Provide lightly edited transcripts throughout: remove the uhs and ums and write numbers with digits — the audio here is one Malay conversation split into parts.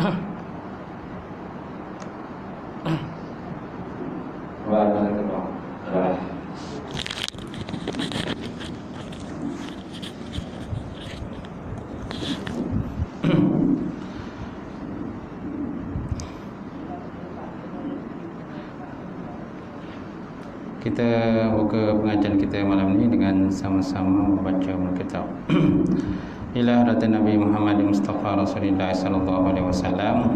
Kita buka pengajian kita malam ini dengan sama-sama membaca Alkitab. Ila hadratin Nabi Muhammad Mustafa Rasulullah sallallahu alaihi wasallam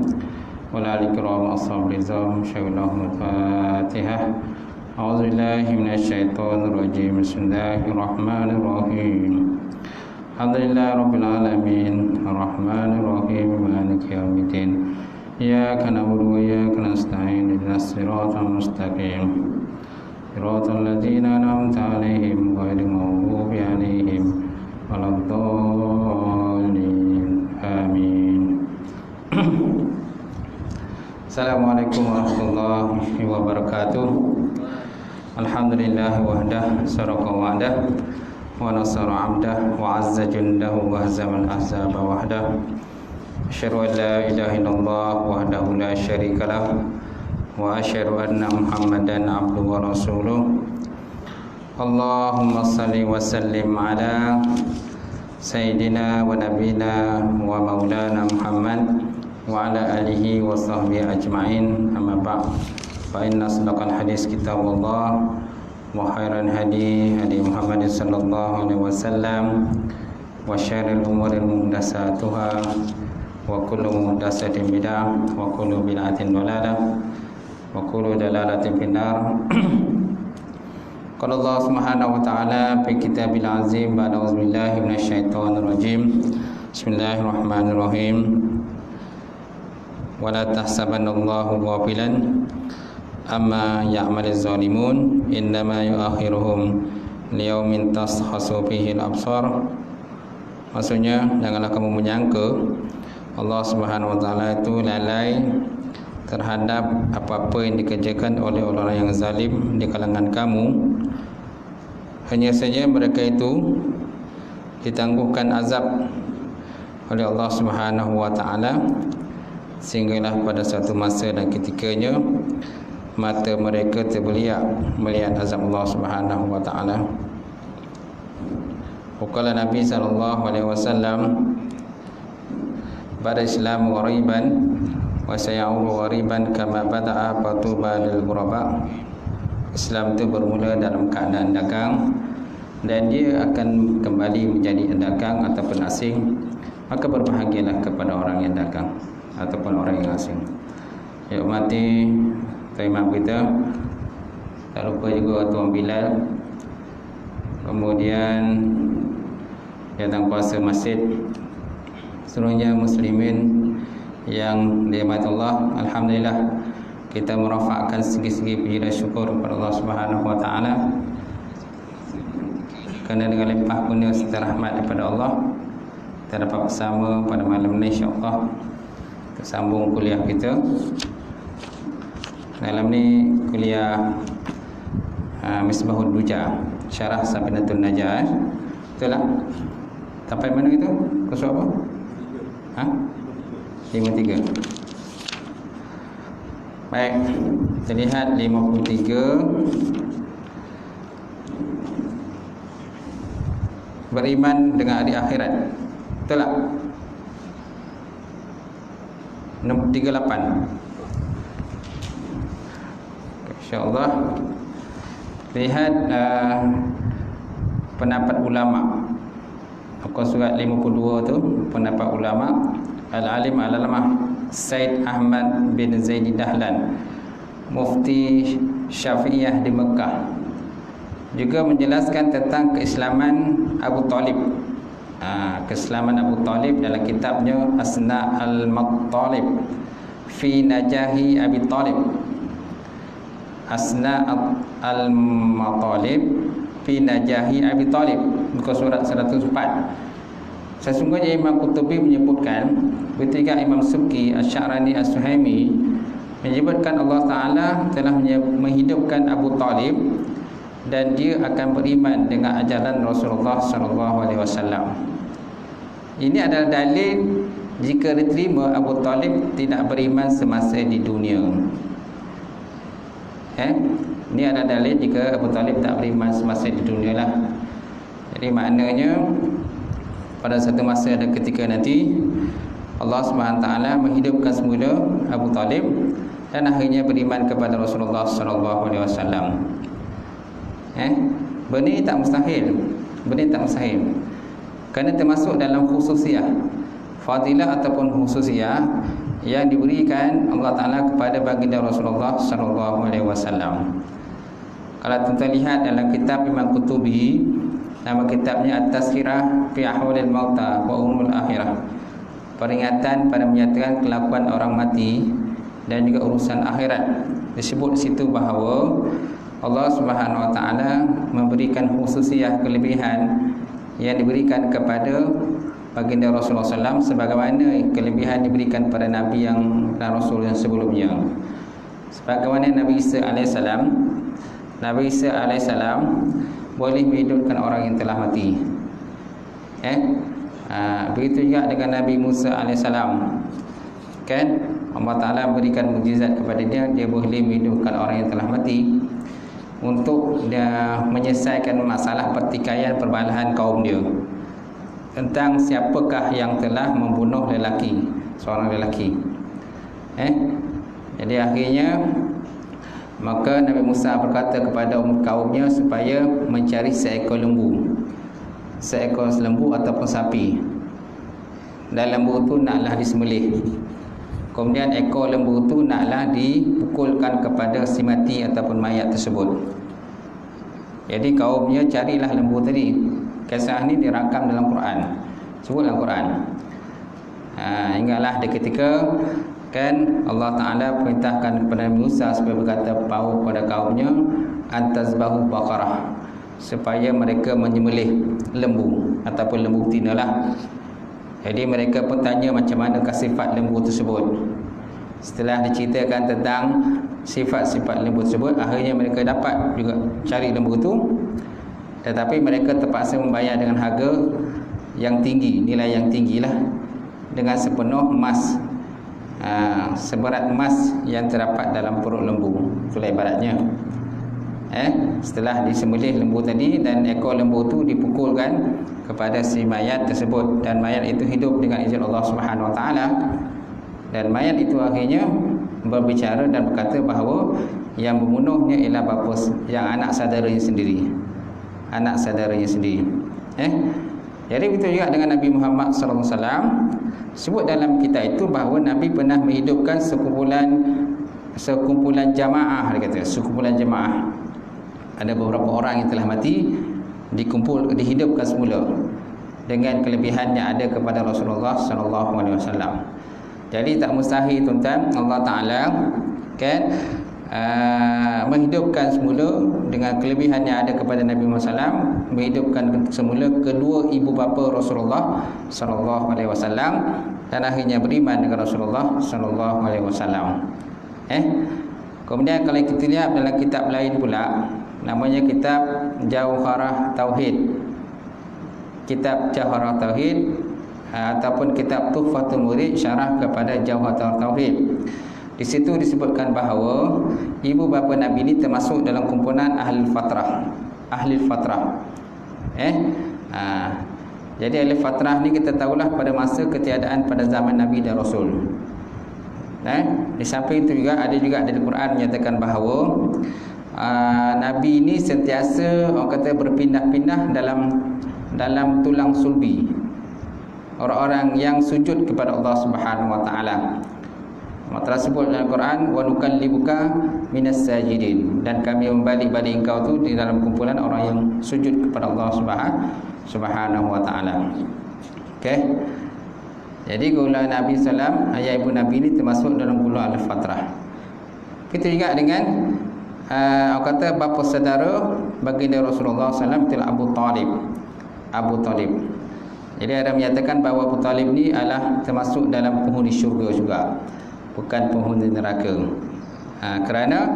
wa ala alihi kiram ashab rizam syawallahu al-Fatihah. A'udzubillahi minasyaitonir rajim. Bismillahirrahmanirrahim. Alhamdulillahi rabbil alamin arrahmanir rahim maliki yaumiddin. Iyyaka na'budu wa iyyaka nasta'in ihdinas siratal mustaqim. Siratal ladzina an'amta 'alaihim ghairil maghdubi 'alaihim waladdallin. Amin. Assalamualaikum warahmatullahi wabarakatuh. Alhamdulillah wahdah saraqa wa'dah wa nasara 'abdah wa 'azza jundahu wa hazamal ahzaba wahdah. Asyhadu an la ilaha illallah wahdahu la syarikalah wa asyhadu anna Muhammadan abduhu wa rasuluh. Allahumma salli wa sallim ala sayyidina wa nabiyina wa maulana Muhammad wa ala alihi wa sahbihi ajma'in. Amma ba'd. Fa inna asdaqal hadis kitabullah wa khairal hadi hadi Muhammad sallallahu alaihi wasallam wa syarril umuri muhdatsatuha wa kullu muhdatsatin bid'ah wa kullu bid'atin dhalalah wa kullu dalalatin finnar. Qala Allah Subhanahu wa ta'ala fi kitabil azim ba'da auzubillahi minasyaitonir rajim. Bismillahirrahmanirrahim. Wa la tahsabanallahu ghafilan amma ya'maluz zalimun innama yu'akhiruhum liyaumin tashkhasu fihi al-absar. Maksudnya, janganlah kamu menyangka Allah Subhanahu wa ta'ala itu lalai terhadap apa-apa yang dikerjakan oleh orang-orang yang zalim di kalangan kamu. Hanya saja mereka itu ditangguhkan azab oleh Allah Subhanahu wa ta'ala, sehinggalah pada satu masa dan ketikanya mata mereka terbeliak melihat azab Allah Subhanahu wa ta'ala. Qala Nabi sallallahu alaihi wasallam, bada Islam ghariban wa sayaudu ghariban kama bada'a fatuba lil ghuraba. Islam itu bermula dalam keadaan dagang dan dia akan kembali menjadi dagang ataupun asing. Maka berbahagialah kepada orang yang dagang ataupun orang yang asing. Ya mati imam kita, tak lupa juga Tuan Bilal, kemudian datang puasa masjid, seluruhnya muslimin yang dirahmati Allah. Alhamdulillah, kita merafakkan segi-segi puji dan syukur kepada Allah Subhanahu wa ta'ala, kerana dengan limpah kurnia serta rahmat daripada Allah kita dapat bersama pada malam ini insya-Allah untuk sambung kuliah kita. Dalam ni kuliah Misbahud Duja, Syarah Sabinatul Najah. Betul tak? Sampai mana itu? Kursus apa? 53. Baik, kita lihat 53. Beriman dengan hari akhirat. Betul tak? 38. InsyaAllah. Lihat pendapat ulama. Muka surat 52 tu, pendapat ulama. Al-Alim Al-Alamah Said Ahmad bin Zaidi Dahlan, Mufti Syafi'iyah di Mekah, juga menjelaskan tentang keislaman Abu Talib. Keislaman Abu Talib dalam kitabnya Asna Al-Mattalib fi Najahi Abi Talib. Asna Al-Mattalib fi Najahi Abi Talib, muka surat 104. Sesungguhnya Imam Qurtubi menyebutkan ketika Imam Subki Asy-Sya'rani As-Suhaimi menyebutkan Allah Ta'ala telah menghidupkan Abu Talib dan dia akan beriman dengan ajaran Rasulullah SAW. Ini adalah dalil jika diterima, Abu Talib tidak beriman semasa di dunia. Ini ada dalil jika Abu Talib tak beriman semasa di dunia lah. Jadi maknanya pada satu masa dan ketika nanti Allah SWT menghidupkan semula Abu Talib dan akhirnya beriman kepada Rasulullah SAW. Benda ini tak mustahil. Benda ini tak mustahil. Kerana termasuk dalam khususiyah, fadilah ataupun khususiyah yang diberikan Allah Ta'ala kepada baginda Rasulullah SAW. Kalau tuan-tuan lihat dalam kitab Imam Qutubi, nama kitabnya At-Tazkirah fi Ahwalil Mauta wa Umuril Akhirah, peringatan pada menyatakan kelakuan orang mati dan juga urusan akhirat. Disebut di situ bahawa Allah Subhanahu Wa Taala memberikan khususiyah, kelebihan yang diberikan kepada baginda Rasulullah SAW sebagaimana kelebihan diberikan pada Nabi dan Rasul yang sebelumnya. Sebagaimana Nabi Isa AS boleh menghidupkan orang yang telah mati. Begitu juga dengan Nabi Musa AS, kan? Allah Ta'ala berikan mukjizat kepada dia, dia boleh menghidupkan orang yang telah mati untuk dia menyelesaikan masalah pertikaian perbalahan kaum dia tentang siapakah yang telah membunuh seorang lelaki. Jadi akhirnya maka Nabi Musa berkata kepada kaumnya supaya mencari seekor lembu ataupun sapi, dan lembu itu naklah disembelih. Kemudian ekor lembu itu naklah dipukulkan kepada si mati ataupun mayat tersebut. Jadi kaumnya carilah lembu tadi. Kisah ini dirakam dalam Quran, sebut dalam Quran. Ingatlah di ketika kan Allah Ta'ala perintahkan kepada Musa supaya berkata kepada kaumnya antazbahu baqarah, supaya mereka menyembelih lembu ataupun lembu betina lah. Jadi mereka pun tanya macam manakah sifat lembu tersebut. Setelah diceritakan tentang sifat-sifat lembu tersebut, akhirnya mereka dapat juga cari lembu itu, tetapi mereka terpaksa membayar dengan harga yang tinggi, nilai yang tinggilah, dengan sepenuh emas, seberat emas yang terdapat dalam perut lembu. Itulah ibaratnya. Setelah disembelih lembu tadi dan ekor lembu itu dipukulkan kepada si mayat tersebut, dan mayat itu hidup dengan izin Allah Subhanahu Wa Taala, dan mayat itu akhirnya berbicara dan berkata bahawa yang membunuhnya ialah bapa yang anak saudaranya sendiri. Jadi begitu juga dengan Nabi Muhammad SAW. Sebut dalam kitab itu bahawa Nabi pernah menghidupkan sekumpulan jamaah. Dia kata sekumpulan jamaah. Ada beberapa orang yang telah mati dihidupkan semula dengan kelebihan yang ada kepada Rasulullah SAW. Jadi tak mustahil tuan-tuan, Allah Ta'ala kan menghidupkan semula dengan kelebihan yang ada kepada Nabi Muhammad SAW, menghidupkan semula kedua ibu bapa Rasulullah SAW, dan akhirnya beriman dengan Rasulullah SAW. Kemudian kalau kita lihat dalam kitab lain pula, namanya kitab Jauharah Tauhid, ataupun kitab Tuhfatul Murid, syarah kepada Jauharah Tauhid. Di situ disebutkan bahawa ibu bapa Nabi ini termasuk dalam kumpulan Ahlul Fatrah. Jadi Ahlul Fatrah ni kita tahulah pada masa ketiadaan pada zaman Nabi dan Rasul. Di samping itu juga ada dari Quran menyatakan bahawa Nabi ini sentiasa orang kata berpindah-pindah dalam tulang sulbi orang-orang yang sujud kepada Allah Subhanahu Wa Taala. Allah sebut dalam Quran, wa nukallibuka minas sajidin, dan kami membalik-balik engkau tu di dalam kumpulan orang yang sujud kepada Allah Subhanahu Wa Taala. Okey. Jadi golongan Nabi sallam, ayah ibu Nabi ini termasuk dalam golongan al-fatrah. Kita juga dengan orang kata bapa saudara baginda Rasulullah sallam, itu Abu Talib. Jadi ada menyatakan bahawa Abu Talib ni adalah termasuk dalam penghuni syurga juga, bukan penghuni neraka. Kerana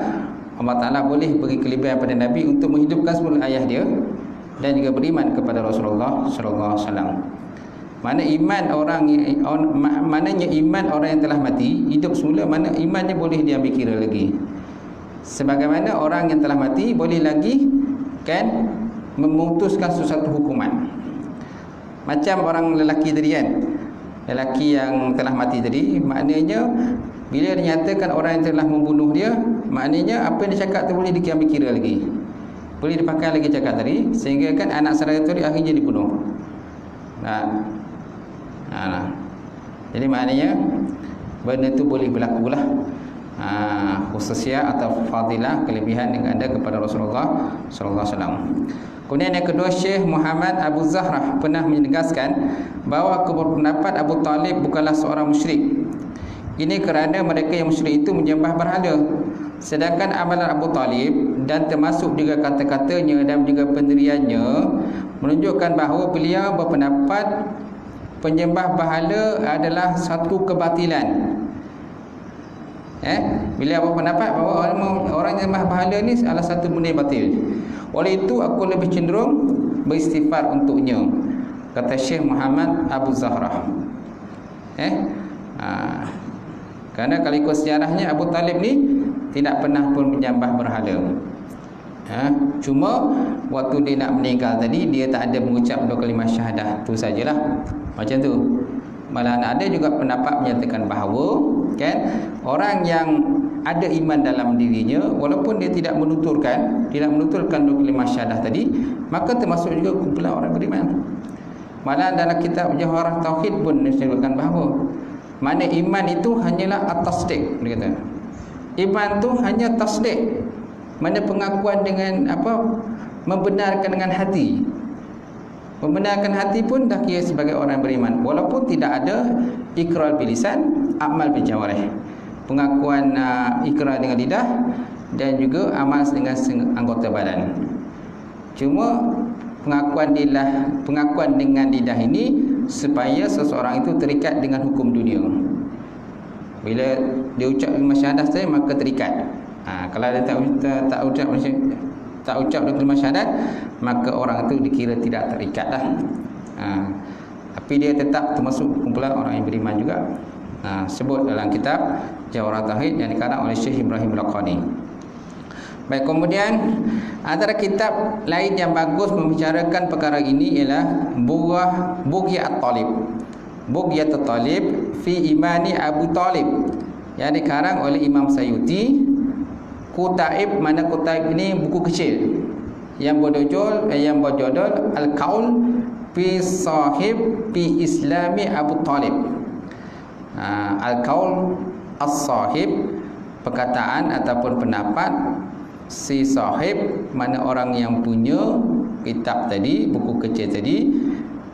Allah Ta'ala boleh beri kelebihan pada Nabi untuk menghidupkan semula ayah dia dan juga beriman kepada Rasulullah SAW. Mana iman orang maknanya iman orang yang telah mati hidup semula, mana imannya boleh diambil kira lagi. Sebagaimana orang yang telah mati boleh lagi kan memutuskan sesuatu hukuman. Macam orang lelaki tadi kan, lelaki yang telah mati tadi, maknanya bila dinyatakan orang yang telah membunuh dia, maknanya apa yang dia cakap tu boleh diambil kira lagi, boleh dipakai lagi cakap tadi, sehingga kan anak saudara tu akhirnya dibunuh. Jadi maknanya benda tu boleh berlaku lah. Khususnya atau fadilah kelebihan yang ada kepada Rasulullah sallallahu alaihi wasallam. Kemudian yang kedua, Syekh Muhammad Abu Zahrah pernah menegaskan bahawa pendapat Abu Talib bukanlah seorang musyrik. Ini kerana mereka yang musyrik itu menyembah berhala. Sedangkan amalan Abu Talib dan termasuk juga kata-katanya dan juga pendiriannya menunjukkan bahawa beliau berpendapat penyembah berhala adalah satu kebatilan. Beliau berpendapat bahawa orang yang menyembah berhala ni adalah satu benda batil. Oleh itu aku lebih cenderung beristighfar untuknya, kata Syekh Muhammad Abu Zahrah. Kerana kalau ikut sejarahnya Abu Talib ni tidak pernah pun menyembah berhala. Cuma waktu dia nak meninggal tadi, dia tak ada mengucap dua kalimah syahadah, tu sajalah. Macam tu. Malah ada juga pendapat menyatakan bahawa kan orang yang ada iman dalam dirinya, walaupun dia tidak menuturkan dua kalimah syahadah tadi, maka termasuk juga kumpulan orang beriman. Malah dalam kitab Jawharah Tauhid pun disebutkan bahawa mana iman itu hanyalah at-tasdiq, dia kata. Iman tu hanya tasdiq. Mana pengakuan dengan membenarkan dengan hati. Membenarkan hati pun dah kira sebagai orang beriman, walaupun tidak ada ikrar bilisan, amal bijawarih. Pengakuan ikrar dengan lidah dan juga amal dengan anggota badan. Cuma pengakuan dengan lidah ini supaya seseorang itu terikat dengan hukum dunia. Bila dia ucap kalimah syahadah saja maka terikat. Kalau dia tak ucap kalimah syahadat, maka orang itu dikira tidak terikat lah. Tapi dia tetap termasuk kumpulan orang yang beriman juga. Sebut dalam kitab Jawharah Tauhid yang dikarang oleh Syekh Ibrahim Al-Qani. Baik, kemudian antara kitab lain yang bagus membicarakan perkara ini ialah Bughyat Talib. Bughyat Talib fi imani Abu Talib yang dikarang oleh Imam Sayuti. Kutaib, mana Kutaib ini buku kecil yang berjudul Al-Qaul fi Sahib fi Islami Abu Talib. Al-Qaul As-Sahib, perkataan ataupun pendapat si sahib, mana orang yang punya kitab tadi, buku kecil tadi,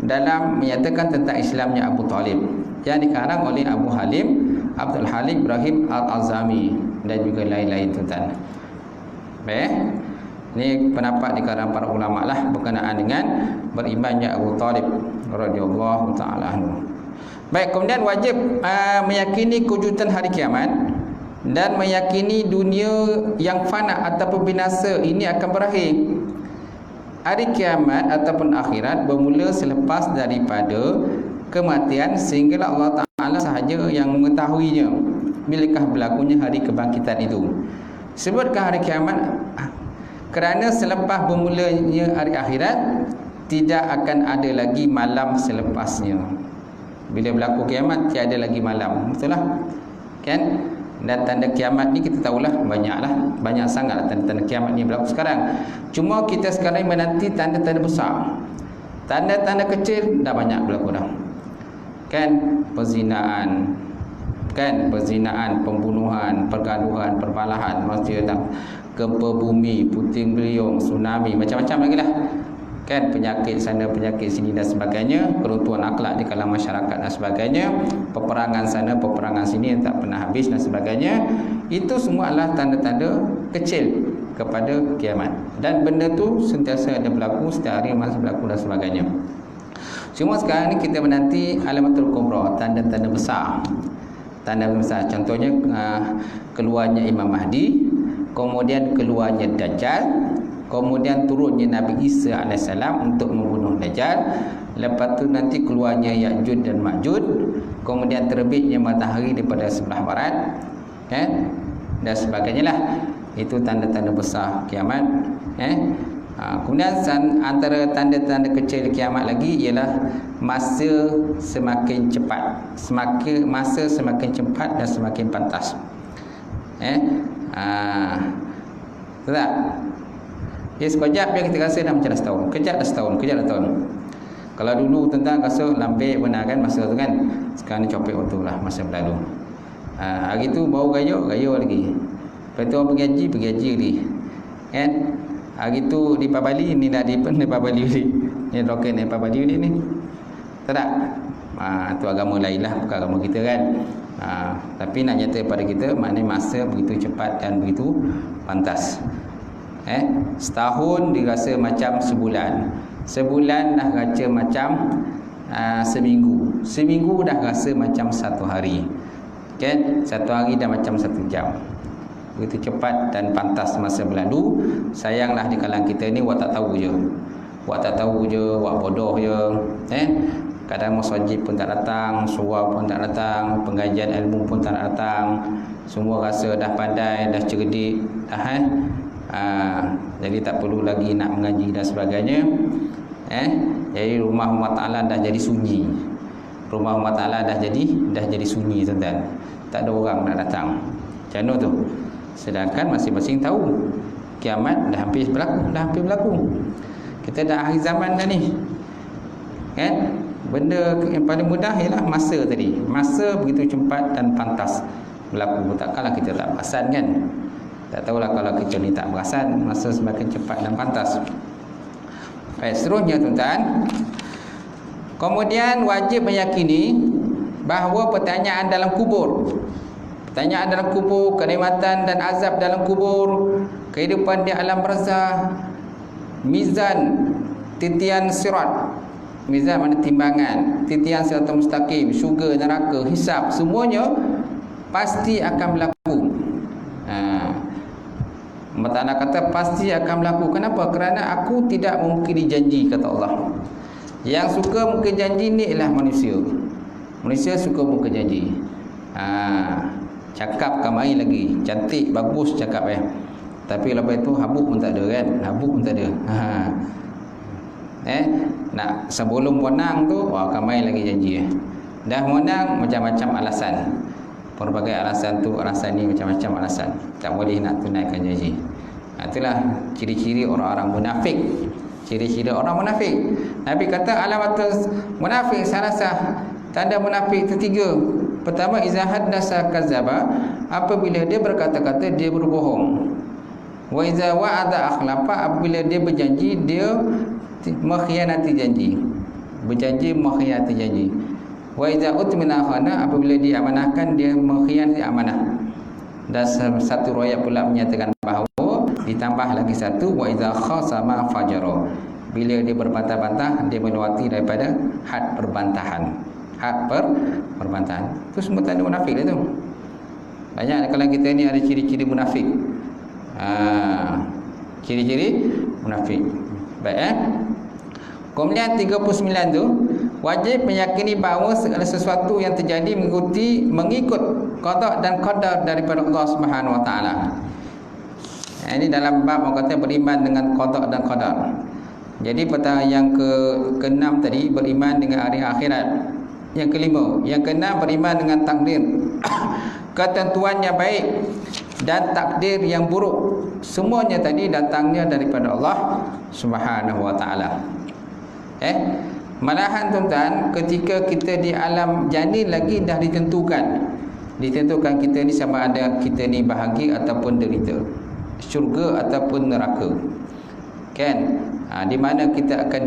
dalam menyatakan tentang Islamnya Abu Talib, yang dikarang oleh Abdul Halim Ibrahim Al-Azami dan juga lain-lain tuan-tuan. Baik, ini pendapat dikarang para ulama lah berkenaan dengan berimannya Abu Talib radhiyallahu taala anhu. Baik, kemudian wajib meyakini kewujudan hari kiamat dan meyakini dunia yang fana ataupun binasa ini akan berakhir. Hari kiamat ataupun akhirat bermula selepas daripada kematian, sehingga Allah Ta'ala sahaja yang mengetahuinya bilakah berlakunya hari kebangkitan itu. Sebutkan hari kiamat kerana selepas bermulanya hari akhirat tidak akan ada lagi malam selepasnya. Bila berlaku kiamat tiada lagi malam, betul lah kan? Dan tanda kiamat ni kita tahulah banyak sangat tanda-tanda kiamat ni berlaku sekarang. Cuma kita sekarang menanti tanda-tanda besar. Tanda-tanda kecil dah banyak berlaku dah. Kan perzinaan, pembunuhan, pergaduhan, perbalahan, maksudnya gempa bumi, puting beliung, tsunami, macam-macam lagi lah. Kan penyakit sana, penyakit sini dan sebagainya, keruntuhan akhlak di kalangan masyarakat dan sebagainya, peperangan sana, peperangan sini yang tak pernah habis dan sebagainya. Itu semua adalah tanda-tanda kecil kepada kiamat. Dan benda tu sentiasa ada berlaku, setiap hari masih berlaku dan sebagainya. Cuma sekarang ni kita menanti alamatul kubra, tanda-tanda besar. Tanda besar, contohnya keluarnya Imam Mahdi, kemudian keluarnya Dajjal, kemudian turunnya Nabi Isa AS untuk membunuh membunuh Dajjal. Lepas tu nanti keluarnya Ya'juj dan Ma'juj, kemudian terbitnya matahari daripada sebelah barat, kan, dan sebagainya lah. Itu tanda-tanda besar kiamat. Kemudian antara tanda-tanda kecil kiamat lagi ialah masa semakin cepat, masa semakin cepat dan semakin pantas. Betul tak? Sekejap yang kita rasa dah macam dah setahun, kejap dah setahun, kejap dah tahun. Kalau dulu tentang rasa lambik benar kan masa tu kan, sekarang ni copek waktu lah, masa berlalu. Hari tu baru gaya lagi. Lepas tu orang pergi haji lagi, kan? Hari tu di Pabali, ni dah di Pabali ni, ni roket ni Pabali ni, tak? Tu agama lain lah, bukan agama kita kan. Tapi nak nyata pada kita, maknanya masa begitu cepat dan begitu pantas. Setahun dirasa macam sebulan, sebulan dah rasa macam seminggu, seminggu dah rasa macam satu hari, kan? Satu hari dah macam 1 jam. Begitu cepat dan pantas masa berlalu. Sayanglah di kalangan kita ni wak tak tahu je, wak bodoh je. Kadang masjid pun tak datang, surau pun tak datang, pengajian ilmu pun tak datang. Semua rasa dah pandai, dah cerdik, dah jadi tak perlu lagi nak mengaji dan sebagainya. Jadi rumah Allah Ta'ala dah jadi sunyi. Rumah Allah Ta'ala dah jadi sunyi, tuan-tuan. Tak ada orang nak datang. Macam mana tu? Sedangkan masing-masing tahu kiamat dah hampir berlaku. Kita dah akhir zaman dah ni, kan? Benda yang paling mudah ialah masa tadi. Masa begitu cepat dan pantas berlaku. Takkanlah kita tak perasan, kan? Tak tahulah kalau kita ni tak perasan masa semakin cepat dan pantas. Baik, seterusnya tuan-tuan, kemudian wajib meyakini bahawa pertanyaan dalam kubur, kenikmatan dan azab dalam kubur, kehidupan di alam barzakh, mizan, titian sirat. Mizan mana timbangan, titian siratal mustaqim, syurga, neraka, hisab, semuanya pasti akan berlaku. Allah kata pasti akan berlaku. Kenapa? Kerana aku tidak mungkiri janji, kata Allah. Yang suka mungkir janji ni ialah manusia. Manusia suka mungkir janji. Cakap kamai lagi, cantik, bagus cakap tapi lepas itu habuk pun tak ada, kan? Habuk pun tak ada. Nak sebelum menang tu, kamai lagi janji. Dah menang macam-macam alasan. Pelbagai alasan tu, alasan ni, macam-macam alasan. Tak boleh nak tunaikan janji. Itulah ciri-ciri orang-orang munafik. Ciri-ciri orang munafik. Nabi kata alamat munafik salasah. Tanda munafik itu 3. Pertama, iza haddasa kadzaba, apabila dia berkata-kata dia berbohong. Wa iza wa'ada akhlafa, apabila dia berjanji dia mengkhianati janji. Berjanji mengkhianati janji. Wa iza utmina khana, apabila diamanahkan dia mengkhianati amanah. Dan satu riwayat pula menyatakan bahawa ditambah lagi satu, wa iza khasama fajara, bila dia berbantah-bantah dia melewati daripada had perbantahan. Perbantahan itu semua tanda munafik tu. Banyak kalau kita ni ada ciri-ciri munafik. Ciri-ciri munafik. Baik. Kemudian 39 tu, wajib meyakini bahawa segala sesuatu yang terjadi mengikut qada dan qadar daripada Allah Subhanahu Wa Taala. Ini dalam bab orang kata beriman dengan qada dan qadar. Jadi pertama yang ke-6 tadi beriman dengan hari akhirat. Yang kelima, yang keenam beriman dengan takdir. Ketentuan yang baik dan takdir yang buruk. Semuanya tadi datangnya daripada Allah Subhanahu Wa Taala. Malahan tuan-tuan, ketika kita di alam janin lagi dah ditentukan kita ni sama ada kita ni bahagia ataupun derita, syurga ataupun neraka, kan? Di mana kita akan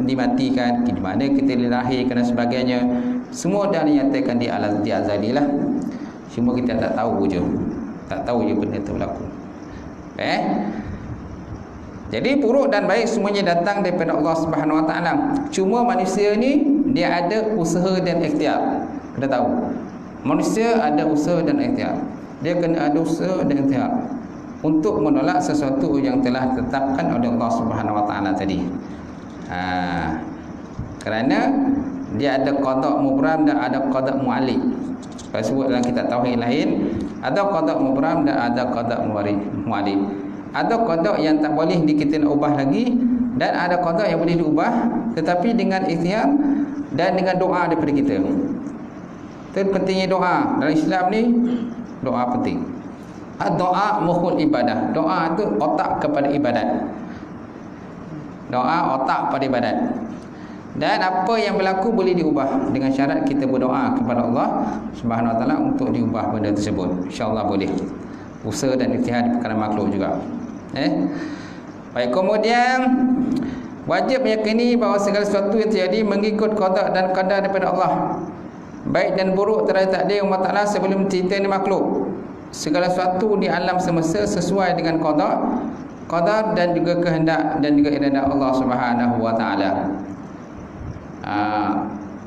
dimatikan, di mana kita dilahirkan dan sebagainya, semua dah dinyatakan di alam di azali lah. Cuma kita tak tahu je benda tu berlaku. Jadi buruk dan baik semuanya datang daripada Allah Subhanahu Wa Taala. Cuma manusia ni dia ada usaha dan ikhtiar. Kita tahu manusia ada usaha dan ikhtiar. Dia kena ada usaha dan ikhtiar untuk menolak sesuatu yang telah ditetapkan oleh Allah Subhanahu Wa Taala tadi. Kerana dia ada qada' mubram dan ada qada' mu'allid. Kalau sebut dalam kitab tauhid lain, ada qada' mubram dan ada qada' mu'allid. Ada qada' yang tak boleh kita nak ubah lagi, dan ada qada' yang boleh diubah tetapi dengan ikhtiar dan dengan doa daripada kita. Itu pentingnya doa. Dalam Islam ni doa penting. Doa mukhul ibadah. Doa tu otak kepada ibadat. Doa otak pada ibadat. Dan apa yang berlaku boleh diubah dengan syarat kita berdoa kepada Allah Subhanahu Wa Taala untuk diubah benda tersebut. Insya-Allah boleh. Usaha dan ikhtiar di perkara makhluk juga. Baik, kemudian wajib meyakini bahawa segala sesuatu yang terjadi mengikut qada dan qadar daripada Allah. Baik dan buruk terhadap takdir Allah Taala sebelum ciptaan makhluk. Segala sesuatu di alam semesta sesuai dengan qadar dan juga kehendak dan juga iradah Allah Subhanahu Wa Taala.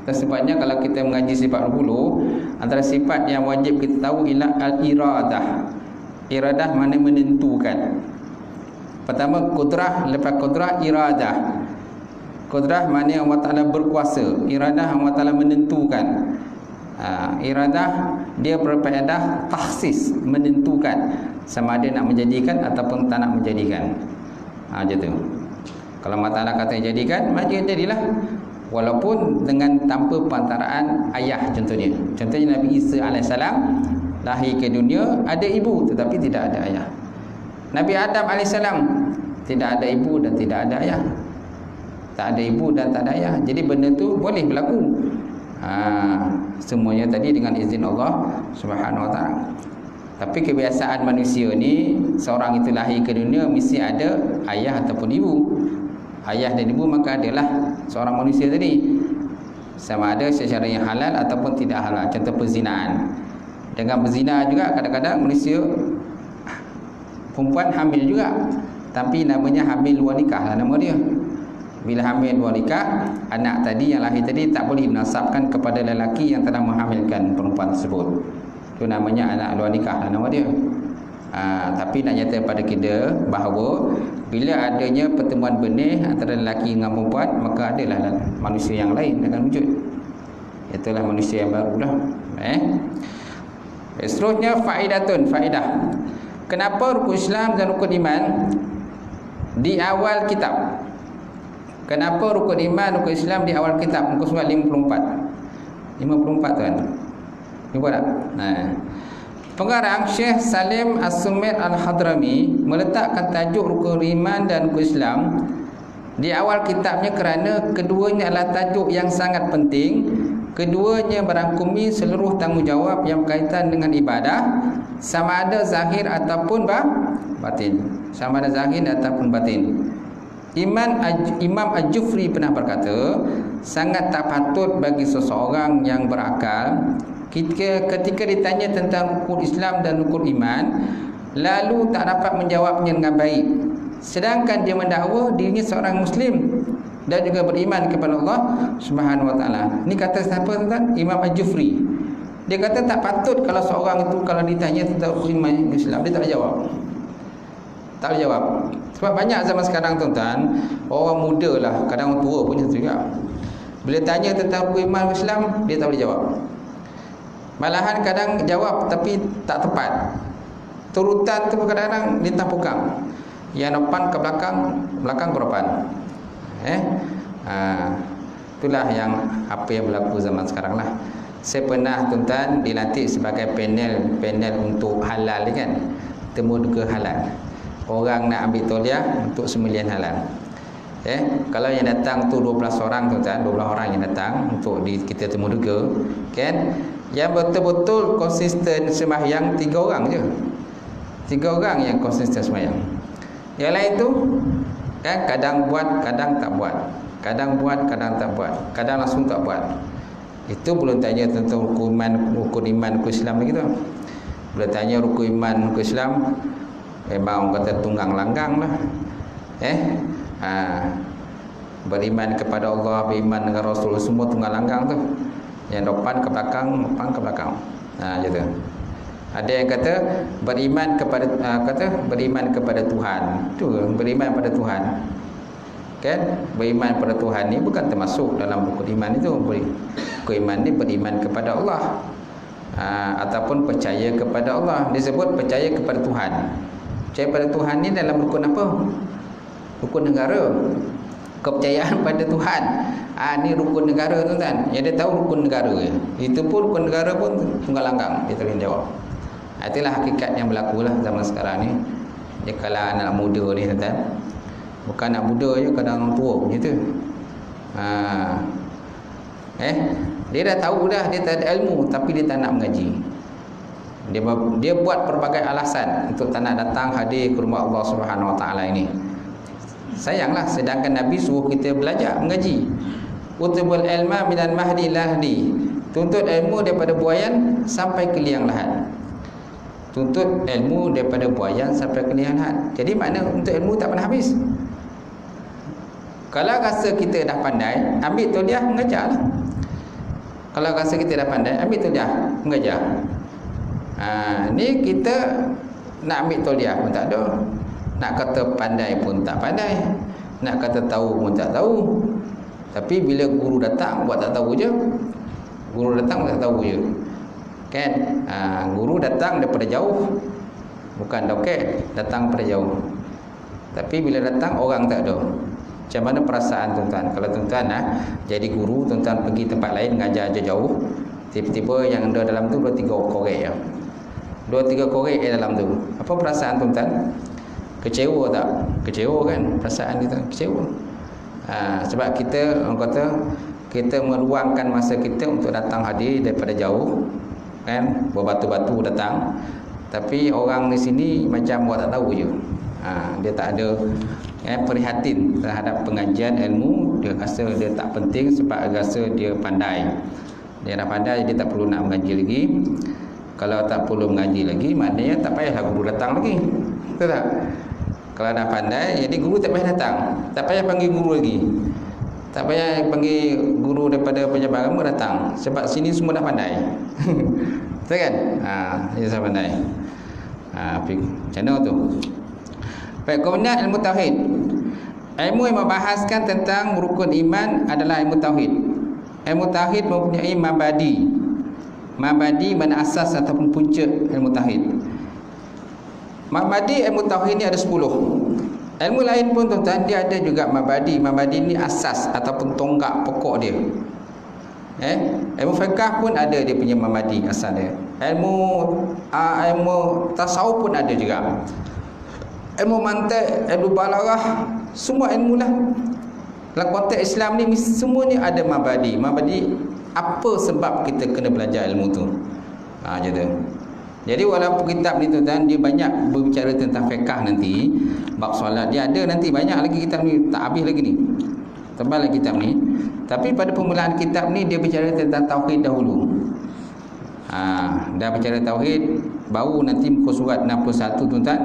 Sebabnya kalau kita mengaji sifat 20, antara sifat yang wajib kita tahu ialah al-iradah. Iradah makna menentukan. Pertama kudrah, lepas kudrah iradah. Kudrah makna Allah Taala berkuasa, iradah Allah Taala menentukan. Iradah dia berfaedah tahsis, menentukan sama ada nak menjadikan ataupun tak nak menjadikan. Macam tu. Kalau Allah Taala kata jadikan, maka jadilah. Walaupun dengan tanpa perantaraan ayah contohnya. Contohnya Nabi Isa AS lahir ke dunia, ada ibu tetapi tidak ada ayah. Nabi Adam AS tidak ada ibu dan tidak ada ayah. Tak ada ibu dan tak ada ayah. Jadi benda tu boleh berlaku. Semuanya tadi dengan izin Allah Subhanahu Wa Taala. Tapi kebiasaan manusia ni, seorang itu lahir ke dunia mesti ada ayah ataupun ibu. Ayah dan ibu maka adalah seorang manusia tadi, sama ada secara yang halal ataupun tidak halal. Contoh perzinaan. Dengan berzina juga kadang-kadang manusia perempuan hamil juga, tapi namanya hamil luar nikah lah nama dia. Bila hamil luar nikah, anak tadi yang lahir tadi tak boleh menasabkan kepada lelaki yang telah menghamilkan perempuan tersebut. Itu namanya anak luar nikah lah nama dia. Tapi nak nyata pada kita bahawa bila adanya pertemuan benih antara lelaki dengan perempuan, maka adalah manusia yang lain akan wujud. Itulah manusia yang baru lah. Seterusnya faedah. Kenapa rukun Islam dan rukun iman di awal kitab? Kenapa rukun iman, rukun Islam di awal kitab? Muka surat 54 tuan. Nampak tak? Pengarang Syekh Salim As-Sumair Al-Hadrami meletakkan tajuk rukun iman dan rukun Islam di awal kitabnya kerana keduanya adalah tajuk yang sangat penting. Keduanya merangkumi seluruh tanggungjawab yang berkaitan dengan ibadah, sama ada zahir ataupun batin. Sama ada zahir ataupun batin. Imam Al-Jufri pernah berkata, sangat tak patut bagi seseorang yang berakal ketika ditanya tentang rukun Islam dan rukun iman, lalu tak dapat menjawabnya dengan baik, sedangkan dia mendakwa dirinya seorang Muslim dan juga beriman kepada Allah Subhanahu Wa Taala. Ini kata siapa tuan? Imam Al-Jufri. Dia kata tak patut kalau seorang itu kalau ditanya tentang rukun iman Islam, dia tak jawab. Tak boleh jawab. Sebab banyak zaman sekarang tuan-tuan, orang muda lah, kadang orang tua pun juga, bila tanya tentang rukun iman Islam, dia tak boleh jawab. Malahan kadang jawab tapi tak tepat. Turutan tu kadang-kadang lintah pukang. Yang depan ke belakang, belakang ke depan. Itulah yang apa yang berlaku zaman sekarang lah. Saya pernah tuan-tuan dilantik sebagai panel untuk halal kan, temu duga halal. Orang nak ambil tauliah untuk sembelihan halal. Kalau yang datang tu 12 orang tuan-tuan, 12 orang yang datang untuk kita temu duga kan, yang betul-betul konsisten sembahyang 3 orang je. 3 orang yang konsisten sembahyang. Yang lain tu kan kadang buat, kadang tak buat. Kadang buat, kadang tak buat. Kadang langsung tak buat. Itu belum tanya tentang rukun iman, rukun Islam lagi tu. Belum tanya rukun iman, rukun Islam, memang orang kata tunggang langgang lah. Beriman kepada Allah, beriman dengan Rasul, semua tunggang langgang tu. Yang depan ke belakang, depan ke belakang. Gitu. Ada yang kata beriman kepada beriman kepada Tuhan. Tu beriman pada Tuhan. Kan beriman pada Tuhan ni bukan termasuk dalam rukun iman itu. Rukun iman ni beriman kepada Allah, ataupun percaya kepada Allah. Disebut percaya kepada Tuhan. Percaya pada Tuhan ni dalam rukun apa? Rukun negara. Kepercayaan pada Tuhan, ni rukun negara tuan-tuan. Yang dia tahu rukun negara je. Itu pun rukun negara pun tunggal langgang dia tak boleh jawab. Itulah hakikat yang berlaku lah zaman sekarang ni. Dia kalau anak muda ni tuan-tuan, bukan anak muda je, kadang orang tua macam tu. Dia dah tahu dah, dia tak ada ilmu, tapi dia tak nak mengaji. Dia buat pelbagai alasan untuk tak nak datang hadir ke rumah Allah Subhanahu Wa Taala ini. Sayanglah, sedangkan Nabi suruh kita belajar mengaji. Utubul ilma minal mahdi lahdi. Tuntut ilmu daripada buayan sampai ke liang lahat. Tuntut ilmu daripada buayan sampai ke liang lahat. Jadi makna untuk ilmu tak pernah habis. Kalau rasa kita dah pandai, ambil tauliah mengajarlah. Kalau rasa kita dah pandai, ambil tauliah mengajar. Ni kita nak ambil tauliah pun tak ada. Nak kata pandai pun tak pandai, nak kata tahu pun tak tahu. Tapi bila guru datang buat tak tahu je. Guru datang tak tahu je. Kan? Guru datang daripada jauh, bukan doket, datang daripada jauh. Tapi bila datang orang tak ada. Macam mana perasaan tuan-tuan? Kalau tuan-tuan jadi guru, tuan-tuan pergi tempat lain mengajar jauh, tiba-tiba yang ada dalam tu 2-3 korek je. 2-3 korek dalam tu. Apa perasaan tuan-tuan? Kecewa tak? Kecewa kan perasaan kita? Kecewa. Sebab kita, orang kata, kita meluangkan masa kita untuk datang hadir daripada jauh, kan, berbatu-batu datang. Tapi orang di sini macam buat tak tahu je. Dia tak ada prihatin terhadap pengajian ilmu. Dia rasa dia tak penting sebab rasa dia pandai. Dia dah pandai, dia tak perlu nak mengaji lagi. Kalau tak perlu mengaji lagi, maknanya tak payahlah guru datang lagi. Betul tak? Kalau dah pandai, jadi guru tak payah datang. Tak payah panggil guru lagi. Tak payah panggil guru daripada pejabat agama datang. Sebab sini semua dah pandai. Betul kan? Dia dah pandai. Macam mana tu? Baik, kemudian ilmu tauhid. Ilmu yang membahaskan tentang rukun iman adalah ilmu tauhid. Ilmu tauhid mempunyai mabadi. Mabadi mana asas ataupun punca ilmu tauhid. Mabadi ilmu tauhid ni ada 10. Ilmu lain pun tuan-tuan, dia ada juga mabadi. Mabadi ni asas ataupun tonggak pokok dia. Ilmu fiqh pun ada dia punya mabadi asal dia. Ilmu tasawuf pun ada juga. Ilmu mantik, ilmu balaghah, semua ilmu lah. Dalam konteks Islam ni semuanya ada mabadi. Mabadi apa sebab kita kena belajar ilmu tu. Macam tu. Jadi walaupun kitab ni tuan-tuan, dia banyak berbicara tentang fiqh nanti, bab solat dia ada nanti, banyak lagi kitab ni, tak habis lagi ni. Tebal lagi kitab ni. Tapi pada permulaan kitab ni dia bicara tentang tauhid dahulu. Dah bicara tauhid, baru nanti muka surat 61 tuan-tuan,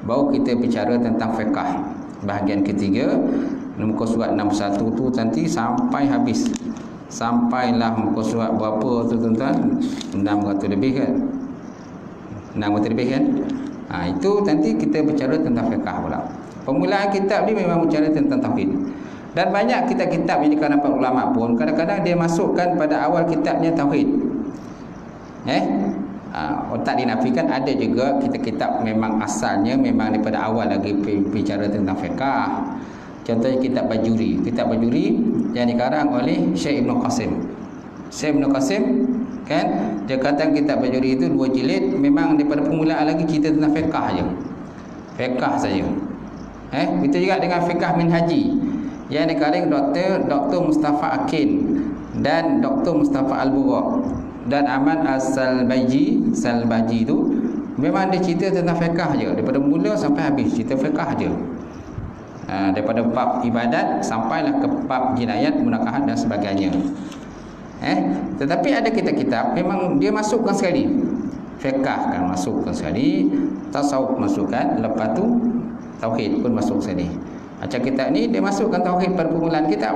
baru kita bicara tentang fiqh. Bahagian ketiga, muka surat 61 tu nanti sampai habis. Sampailah muka surat berapa tu tuan-tuan? 600 lebih kan? 600 lebih kan? Itu nanti kita bicara tentang fiqh pula. Permulaan kitab ni memang bicara tentang tauhid. Dan banyak kitab-kitab yang dikarangan para ulama pun kadang-kadang dia masukkan pada awal kitabnya tauhid. Tak dinafikan, ada juga kitab-kitab memang asalnya memang daripada awal lagi bicara tentang fiqh. Contohnya kitab Bajuri. Kitab Bajuri yang dikarang oleh Syekh Ibn Qasim. Syekh Ibn Qasim kan, dia kata kitab Bajuri itu 2 jilid, memang daripada permulaan lagi cerita tentang fiqh saja. Fiqh saja. Itu juga dengan fiqh minhaji yang dikarang Dr. Mustafa Akin dan Dr. Mustafa Al-Buraq dan Ahmad As-Salbaji. Salbaji itu memang dia cerita tentang fiqh je, daripada mula sampai habis cerita fiqh je. Daripada bab ibadat sampailah ke bab jinayat, munakahat dan sebagainya. Tetapi ada kitab-kitab memang dia masukkan sekali, fiqh kan masukkan sekali, tasawuf masukkan, lepas tu tauhid pun masuk sekali. Macam kitab ni dia masukkan tauhid pada permulaan kitab.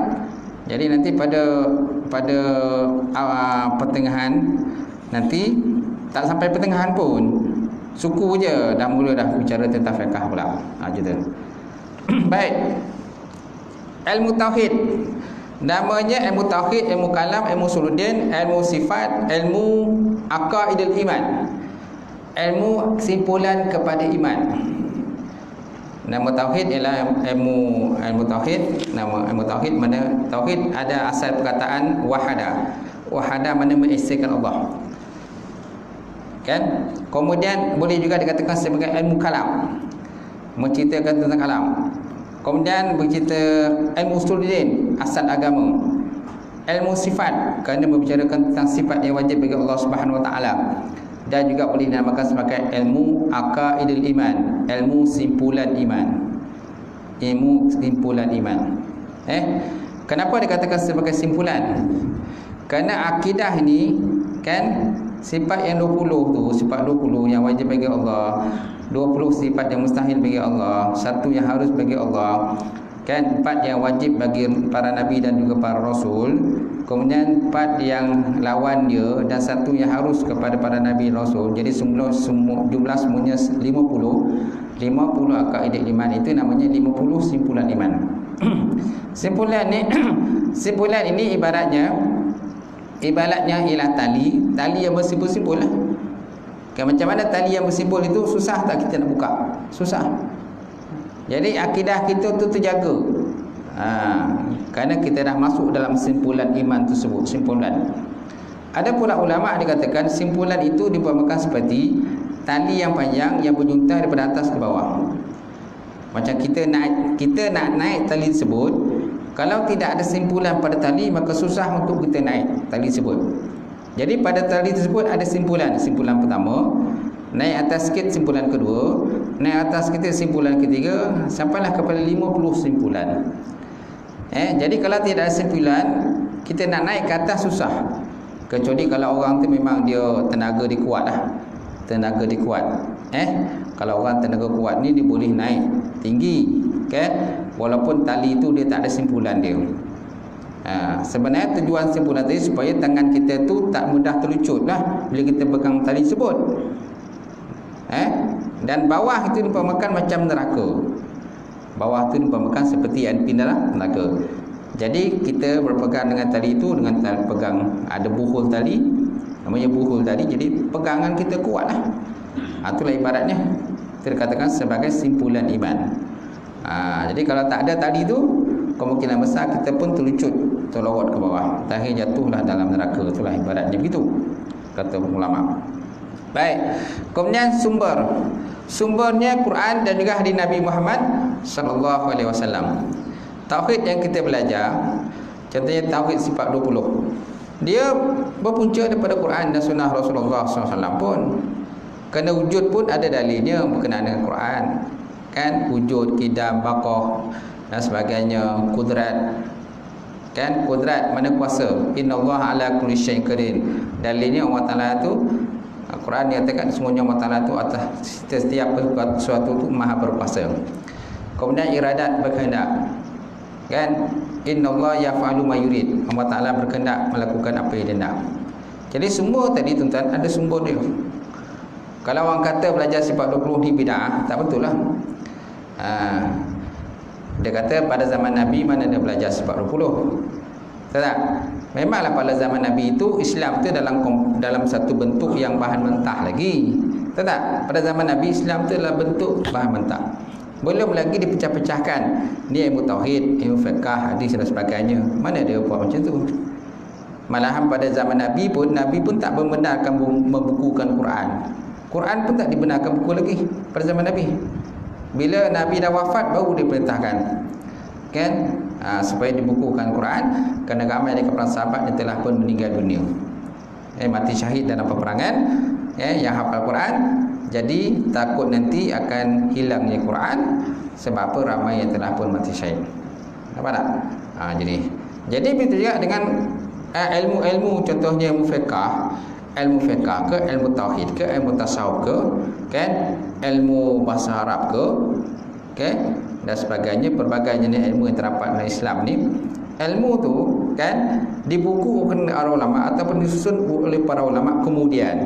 Jadi nanti pada pertengahan, nanti tak sampai pertengahan pun, suku je dah mula dah bicara tentang fiqh pula. Macam tu. Baik. ilmu tauhid. Namanya ilmu tauhid, ilmu kalam, ilmu usuluddin, ilmu sifat, ilmu aqaidul iman. Ilmu kesimpulan kepada iman. Nama tauhid ialah ilmu tauhid. Nama ilmu tauhid mana tauhid ada asal perkataan wahada. Wahada mana mengesahkan Allah. Kan? Kemudian boleh juga dikatakan sebagai ilmu kalam. Menceritakan tentang kalam. Kemudian bercerita ilmu usuluddin, asal agama. Ilmu sifat kerana membicarakan tentang sifat yang wajib bagi Allah Subhanahu Wa Taala. Dan juga boleh dinamakan sebagai ilmu aqaidul iman, ilmu simpulan iman. Ilmu simpulan iman. Kenapa dikatakan sebagai simpulan? Kerana akidah ini kan sifat yang 20 tu, sifat 20 yang wajib bagi Allah, 20 sifat yang mustahil bagi Allah, satu yang harus bagi Allah. Kan 4 yang wajib bagi para nabi dan juga para rasul, kemudian 4 yang lawan dia dan satu yang harus kepada para nabi rasul. Jadi jumlah semuanya 50 akaidah iman. Itu namanya 50 simpulan iman. Simpulan ini ibaratnya ialah tali yang bersimpul-simpul lah. Kan macam mana tali yang bersimpul itu susah tak kita nak buka? Susah. Jadi akidah kita tu terjaga. Kerana kita dah masuk dalam simpulan iman tersebut, simpulan. Ada pula ulama dikatakan simpulan itu diumpamakan seperti tali yang panjang yang berjuntai daripada atas ke bawah. Macam kita nak naik tali tersebut, kalau tidak ada simpulan pada tali maka susah untuk kita naik tali tersebut. Jadi pada tali tersebut ada simpulan. Simpulan pertama, naik atas sikit simpulan kedua, naik atas kita simpulan ketiga, sampailah kepada 50 simpulan. Jadi kalau tidak ada simpulan, kita nak naik ke atas susah. Kecuali kalau orang tu memang dia tenaga dia kuat lah. Tenaga dia kuat. Kalau orang tenaga kuat ni dia boleh naik tinggi, kan? Walaupun tali itu dia tak ada simpulan dia. Sebenarnya tujuan simpulan tadi supaya tangan kita tu tak mudah terlucut lah bila kita pegang tali tersebut. Dan bawah itu diumpamakan macam neraka. Bawah itu diumpamakan seperti api neraka. Jadi kita berpegang dengan tali itu dengan tali pegang, ada buhul tali, namanya buhul tali. Jadi pegangan kita kuat lah. Itulah ibaratnya dikatakan sebagai simpulan iman. Jadi kalau tak ada tali itu, kemungkinan besar kita pun terlucut, terlawat ke bawah, akhirnya jatuhlah dalam neraka. Itulah ibaratnya begitu kata ulama. Baik. Kemudian sumbernya Quran dan juga hadis Nabi Muhammad sallallahu alaihi wasallam. Tauhid yang kita belajar, contohnya tauhid sifat 20. Dia berpunca daripada Quran dan sunnah Rasulullah SAW pun. Kerana wujud pun ada dalilnya berkenaan dengan Quran. Kan wujud, qidam, baqah dan sebagainya, kudrat. Kan kudrat mana kuasa. Innallaha ala kulli syai'in qadir. Dalilnya Allah Taala tu Quran dia katakan semuanya Allah Taala tu atas setiap sesuatu tu maha berkuasa. Kemudian iradat berkehendak. Kan innallaha yaf'alu ma yurid. Allah Taala berkehendak melakukan apa yang dia nak. Jadi semua tadi tuan-tuan ada sumber dia. Kalau orang kata belajar sifat 20 ni bid'ah, tak betul lah. Dia kata pada zaman Nabi mana dia belajar sifat 20. Tak? Memanglah pada zaman Nabi itu Islam tu dalam satu bentuk yang bahan mentah lagi. Tak? Pada zaman Nabi Islam tu adalah bentuk bahan mentah. Belum lagi dipecah-pecahkan. Ni ilmu tauhid, ilmu fiqh, hadis dan sebagainya. Mana dia buat macam tu? Malahan pada zaman Nabi pun tak membenarkan membukukan Quran. Quran pun tak dibenarkan buku lagi pada zaman Nabi. Bila Nabi dah wafat baru diperintahkan. Kan? Supaya dibukukan Quran kerana ramai dari para sahabat yang telah pun meninggal dunia. Mati syahid dalam peperangan, yang hafal Quran. Jadi takut nanti akan hilangnya Quran sebab apa ramai yang telah pun mati syahid. Nampak tak? Jadi begitu juga dengan ilmu-ilmu, contohnya ilmu fiqh ke, ilmu tauhid ke, ilmu tasawuf ke, kan? Ilmu bahasa Arab ke, kan? Dan sebagainya, pelbagai jenis ilmu yang terdapat dalam Islam ni. Ilmu tu kan dibukukan oleh para ulama ataupun disusun oleh para ulama kemudian.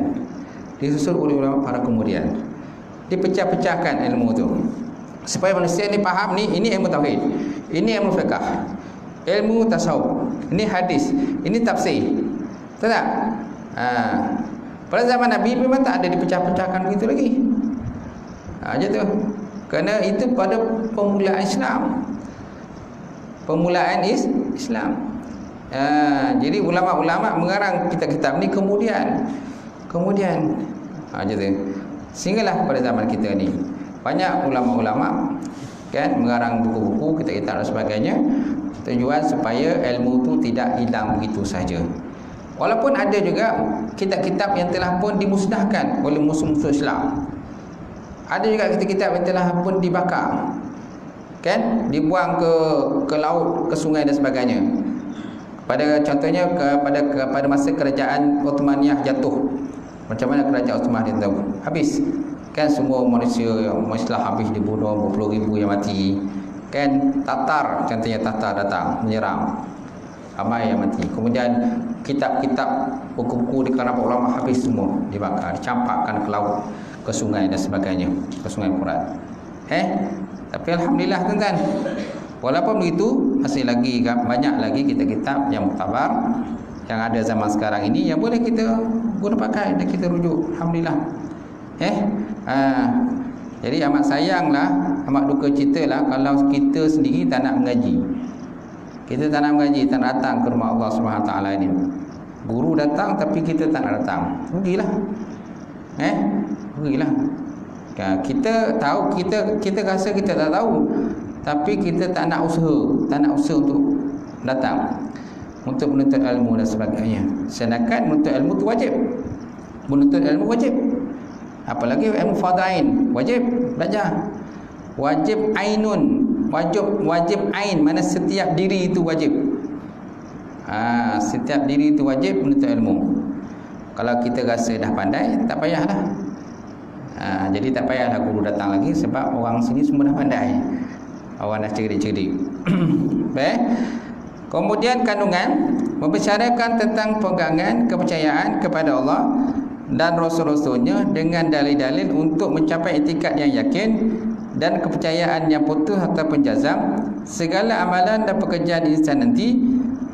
Dipecah-pecahkan ilmu tu. supaya manusia ni faham ni, ini ilmu tauhid, ini ilmu fiqh, ilmu tasawuf, ini hadis, ini tafsir. Betul tak? Pada zaman Nabi memang tak ada dipecah-pecahkan begitu lagi. Macam tu. Kerana itu pada permulaan Islam. Permulaan Islam. Jadi ulama-ulama mengarang kitab-kitab ni kemudian macam tu. Sehinggalah pada zaman kita ni banyak ulama-ulama kan mengarang buku-buku, kitab-kitab dan sebagainya, tujuan supaya ilmu tu tidak hilang begitu saja. Walaupun ada juga kitab-kitab yang telah pun dimusnahkan oleh musuh-musuh Islam. Ada juga kitab-kitab yang telah pun dibakar, kan, dibuang ke laut, ke sungai dan sebagainya. Contohnya pada masa kerajaan Ottomaniyah jatuh, macam mana kerajaan Ottoman itu habis, kan, semua manusia yang Islam habis dibunuh, berpuluh ribu yang mati, kan. Tatar, contohnya Tatar datang menyerang, ramai yang mati. Kemudian kitab-kitab, buku-buku di kalangan ulama habis semua, dibakar, dicampakkan ke laut, ke sungai dan sebagainya, ke sungai Furat. Tapi alhamdulillah tuan-tuan, walaupun begitu masih lagi banyak lagi kitab-kitab yang muktabar yang ada zaman sekarang ini yang boleh kita guna pakai dan kita rujuk, alhamdulillah. Jadi amat sayanglah, amat duka citalah kalau kita sendiri tak nak mengaji. Kita tak nak mengaji, tak nak datang ke rumah Allah Subhanahu Taala ini. Guru datang tapi kita tak nak datang. Rugilah. Rugilah. Kita tahu, kita rasa kita tak tahu, tapi kita tak nak usaha untuk datang untuk menuntut ilmu dan sebagainya. Sedangkan menuntut ilmu itu wajib. Menuntut ilmu wajib. Apalagi ilmu fardhain, wajib belajar. Wajib ainun, wajib ain, mana setiap diri itu wajib. Setiap diri itu wajib menuntut ilmu. Kalau kita rasa dah pandai, tak payahlah. Jadi tak payahlah guru datang lagi, sebab orang sini semua dah pandai, orang dah cerdik-cerdik. Baik. Kemudian kandungan membicarakan tentang pegangan kepercayaan kepada Allah dan Rasul-Rasulnya dengan dalil-dalil untuk mencapai itikad yang yakin dan kepercayaan yang putus ataupun jazam. Segala amalan dan pekerjaan insan nanti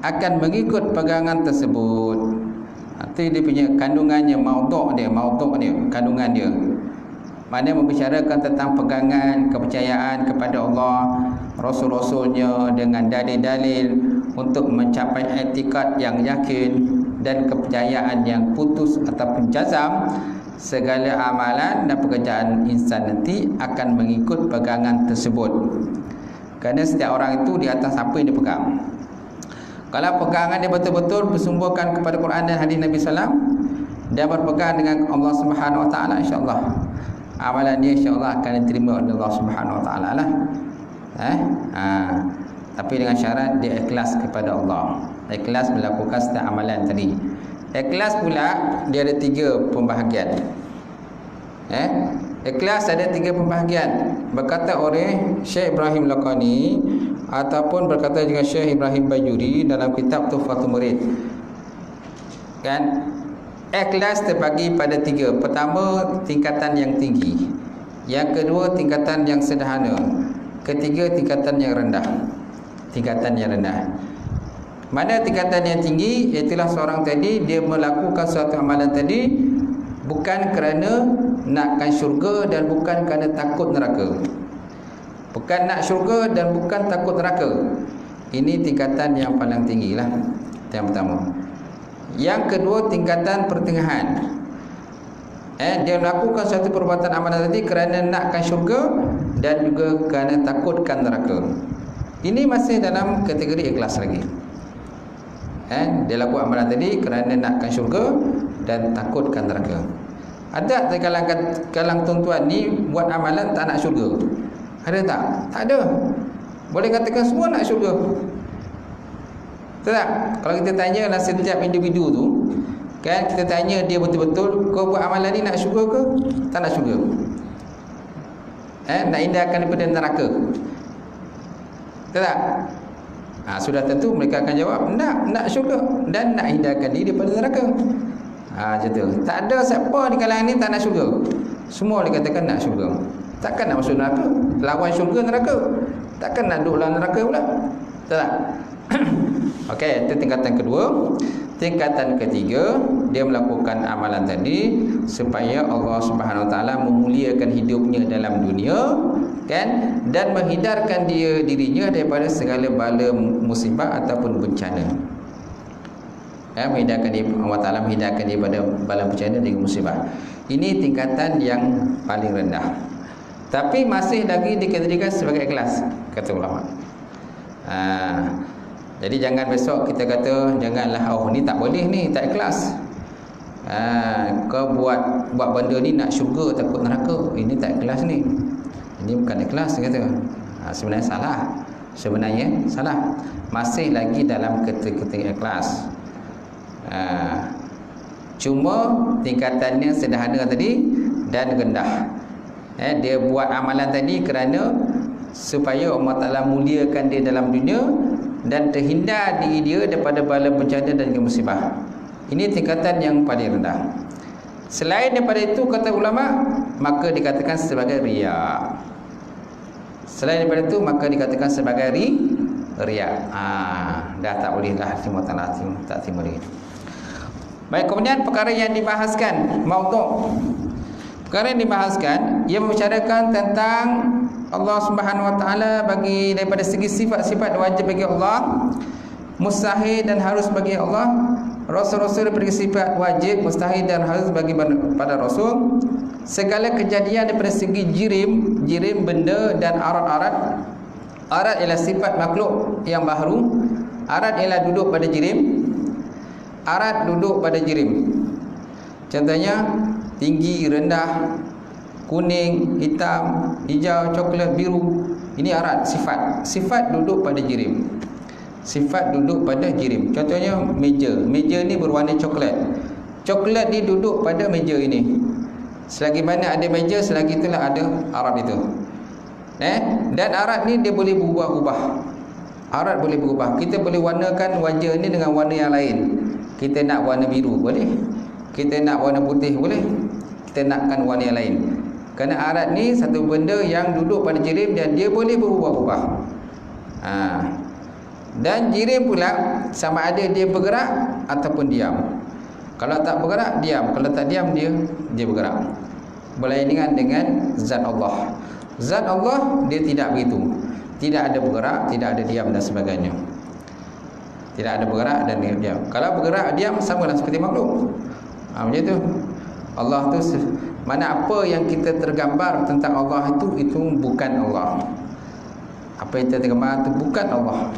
akan mengikut pegangan tersebut. Itu dia punya kandungannya, maudhu' dia, kandungan dia. Mana membicarakan tentang pegangan kepercayaan kepada Allah, Rasul-Rasulnya dengan dalil-dalil untuk mencapai i'tikad yang yakin dan kepercayaan yang putus ataupun jazam. Segala amalan dan pekerjaan insan nanti akan mengikut pegangan tersebut. Kerana setiap orang itu di atas apa yang dia pegang. Kalau pegangan dia betul-betul bersumberkan kepada Quran dan hadis Nabi SAW, dia berpegang dengan Allah Subhanahu Wa Taala, insya-Allah amalan dia insya-Allah akan diterima oleh Allah Subhanahu Wa Taala lah. Tapi dengan syarat dia ikhlas kepada Allah, ikhlas melakukan setiap amalan tadi. Ikhlas pula dia ada 3 pembahagian. Ikhlas ada 3 pembahagian. Berkata oleh Syekh Ibrahim Laqani ataupun berkata juga Syekh Ibrahim Bajuri dalam kitab Tuhfatul Murid. Kan? Ikhlas terbagi pada 3. Pertama, tingkatan yang tinggi. Yang kedua, tingkatan yang sederhana. Ketiga, tingkatan yang rendah. Tingkatan yang rendah. Mana tingkatan yang tinggi? Iaitulah seorang tadi dia melakukan suatu amalan tadi bukan kerana nakkan syurga dan bukan kerana takut neraka. Bukan nak syurga dan bukan takut neraka. Ini tingkatan yang paling tinggi lah. Yang pertama. Yang kedua, tingkatan pertengahan. Dia melakukan suatu perbuatan amalan tadi kerana nakkan syurga dan juga kerana takutkan neraka. Ini masih dalam kategori ikhlas lagi. Dia lakukan amalan tadi kerana nakkan syurga dan takutkan neraka. Ada di kalangan tuan-tuan ni buat amalan tak nak syurga? Ada tak? Tak ada. Boleh katakan semua nak syurga. Tak? Kalau kita tanya lah setiap individu tu, kan, kita tanya dia betul-betul, kau buat amalan ni nak syurga ke? Tak nak syurga. Nak hindahkan daripada neraka. Tak? Sudah tentu mereka akan jawab nak syurga dan nak hindarkan diri daripada neraka. Macam tu. Tak ada siapa di kalangan ni tak nak syurga. Semua dikatakan nak syurga. Takkan nak masuk neraka? Lawan syurga neraka. Takkan nak duduk dalam neraka pula? Betul tak? Okey, itu tingkatan kedua. Tingkatan ketiga, dia melakukan amalan tadi supaya Allah Subhanahu Wa Taala memuliakan hidupnya dalam dunia, kan, dan menghindarkan dirinya daripada segala bala musibah ataupun bencana. Menghindarkan dia, Allah Taala menghindarkan dia pada bala bencana dan musibah. Ini tingkatan yang paling rendah. Tapi masih lagi dikategorikan sebagai ikhlas, kata ulama. Jadi jangan besok kita kata janganlah, oh ni tak boleh ni, tak ikhlas. Kau buat benda ni nak syurga takut neraka, ini tak ikhlas ni. Ini bukan ikhlas kata. Sebenarnya salah. Sebenarnya salah. Masih lagi dalam kategori ikhlas. Cuma tingkatannya sederhana tadi dan rendah. Dia buat amalan tadi kerana supaya Allah Ta'ala muliakan dia dalam dunia dan terhindar diri dia daripada bala bencana dan musibah. Ini tingkatan yang paling rendah. Selain daripada itu, kata ulama, maka dikatakan sebagai riya. Selain daripada itu, maka dikatakan sebagai riya. Dah tak boleh dah terima, tak terima lagi. Baik, kemudian perkara yang dibahaskan, maudhu'. Perkara yang dibahaskan, ia membicarakan tentang Allah Subhanahu Wa Taala bagi daripada segi sifat-sifat wajib bagi Allah, mustahil dan harus bagi Allah. Rasul-rasul daripada sifat wajib, mustahil dan harus bagi pada Rasul. Segala kejadian daripada segi jirim benda dan arat-arat. Arat ialah sifat makhluk yang baharu. Arat ialah duduk pada jirim. Arat duduk pada jirim. Contohnya tinggi, rendah, kuning, hitam, hijau, coklat, biru. Ini arat, sifat. Sifat duduk pada jirim. Sifat duduk pada jirim. Contohnya meja. Meja ni berwarna coklat. Coklat ni duduk pada meja ini. Selagi mana ada meja, selagi itulah ada arat itu. Dan arat ni dia boleh berubah-ubah. Arat boleh berubah. Kita boleh warnakan wajah ni dengan warna yang lain. Kita nak warna biru, boleh. Kita nak warna putih, boleh. Kita nakkan warna yang lain. Kerana arat ni satu benda yang duduk pada jirim dan dia boleh berubah-ubah. Dan jirim pula sama ada dia bergerak ataupun diam. Kalau tak bergerak, diam. Kalau tak diam, dia bergerak. Berlainan dengan zat Allah. Zat Allah dia tidak begitu. Tidak ada bergerak, tidak ada diam dan sebagainya. Tidak ada bergerak dan diam. Kalau bergerak, diam samalah seperti makhluk. Macam tu. Allah tu, mana apa yang kita tergambar tentang Allah itu bukan Allah. Apa yang kita tergambar itu bukan Allah.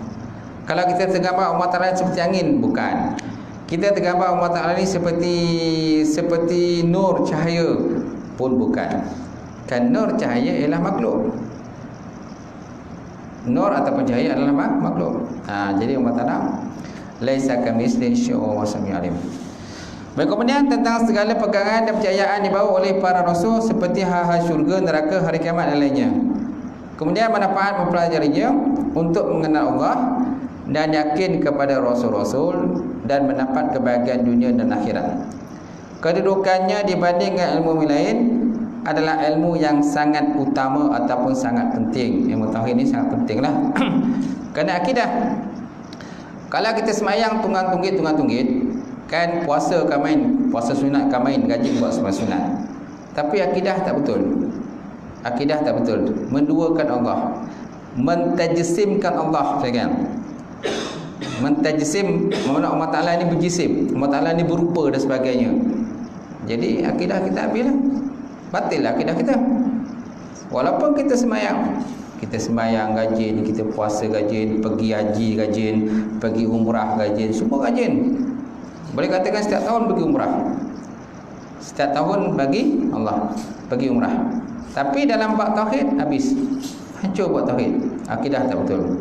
Kalau kita tergambar Allah Ta'ala seperti angin, bukan. Kita tergambar Allah Ta'ala ni seperti nur cahaya, pun bukan. Kan nur cahaya ialah makhluk. Nur ataupun cahaya adalah makhluk. Jadi Allah Ta'ala laisa kamitslihi syai'un wa sami'ul alim. Baik, kemudian tentang segala pegangan dan percayaan dibawa oleh para rasul seperti hal-hal syurga, neraka, hari kiamat dan lainnya. Kemudian manfaat mempelajarinya untuk mengenal Allah dan yakin kepada rasul-rasul dan mendapat kebahagiaan dunia dan akhirat. Kedudukannya dibandingkan ilmu lain adalah ilmu yang sangat utama ataupun sangat penting. Ilmu tauhid ini sangat pentinglah. Kerana akidah. Kalau kita semayang tunggang-tunggit, kan puasa kan main, puasa sunat kan main, gaji buat semua sunat. Tapi akidah tak betul. Akidah tak betul. Menduakan Allah, mentajsimkan Allah, kan? Mentajsim, makna Allah Ta'ala ni berjisim, Allah Ta'ala ni berupa dan sebagainya. Jadi akidah kita habislah. Batil lah akidah kita. Walaupun kita semayang, gajin, kita puasa gajin, pergi haji gajin, pergi umrah gajin, semua gajin. Boleh katakan setiap tahun pergi umrah. Setiap tahun bagi Allah pergi umrah. Tapi dalam bab tauhid habis. Hancur buat tauhid. Akidah tak betul.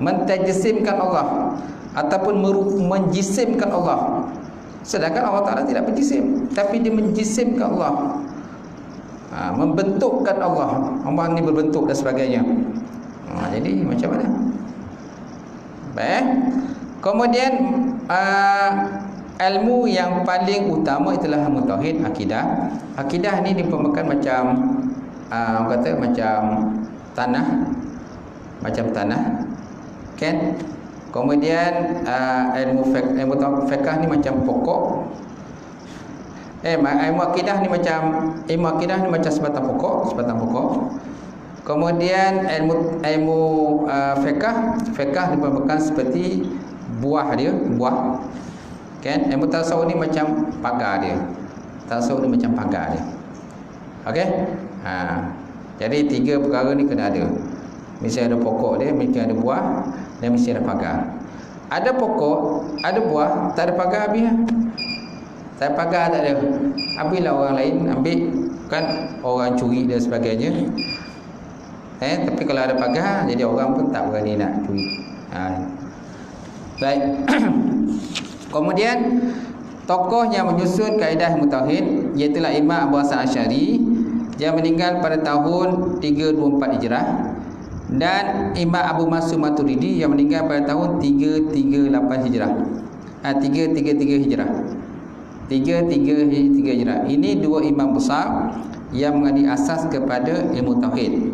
Mentajsimkan Allah ataupun menjisimkan Allah. Sedangkan Allah Ta'ala tidak berjisim, tapi dia menjisimkan Allah. Membentukkan Allah. Allah ni berbentuk dan sebagainya. Jadi macam mana? Baik. Kemudian ilmu yang paling utama itulah ilmu tauhid, akidah. Akidah ni dipermakan macam orang kata macam tanah, kan? Kemudian ilmu fiqh ni macam pokok. Ilmu akidah ni macam sebatang pokok. Kemudian ilmu fiqh diperlukan seperti buah. Kan? Ilmu tasawuf ni macam pagar dia. Okey? Jadi 3 perkara ni kena ada. Mesti ada pokok dia, mesti ada buah, dan mesti ada pagar. Ada pokok, ada buah, tak ada pagar habis lah. Tak ada pagar, tak ada. Habislah orang lain ambil, kan, orang curi dan sebagainya. Tapi kalau ada pagar, jadi orang pun tak berani nak curi. Baik. Kemudian tokoh yang menyusun kaedah ilmu tauhid iaitu Imam Abu Hasan Asy'ari yang meninggal pada tahun 324 Hijrah, dan Imam Abu Mansur Maturidi yang meninggal pada tahun 338 Hijrah. 333 Hijrah. 333 Hijrah. Ini 2 imam besar yang menjadi asas kepada ilmu tauhid.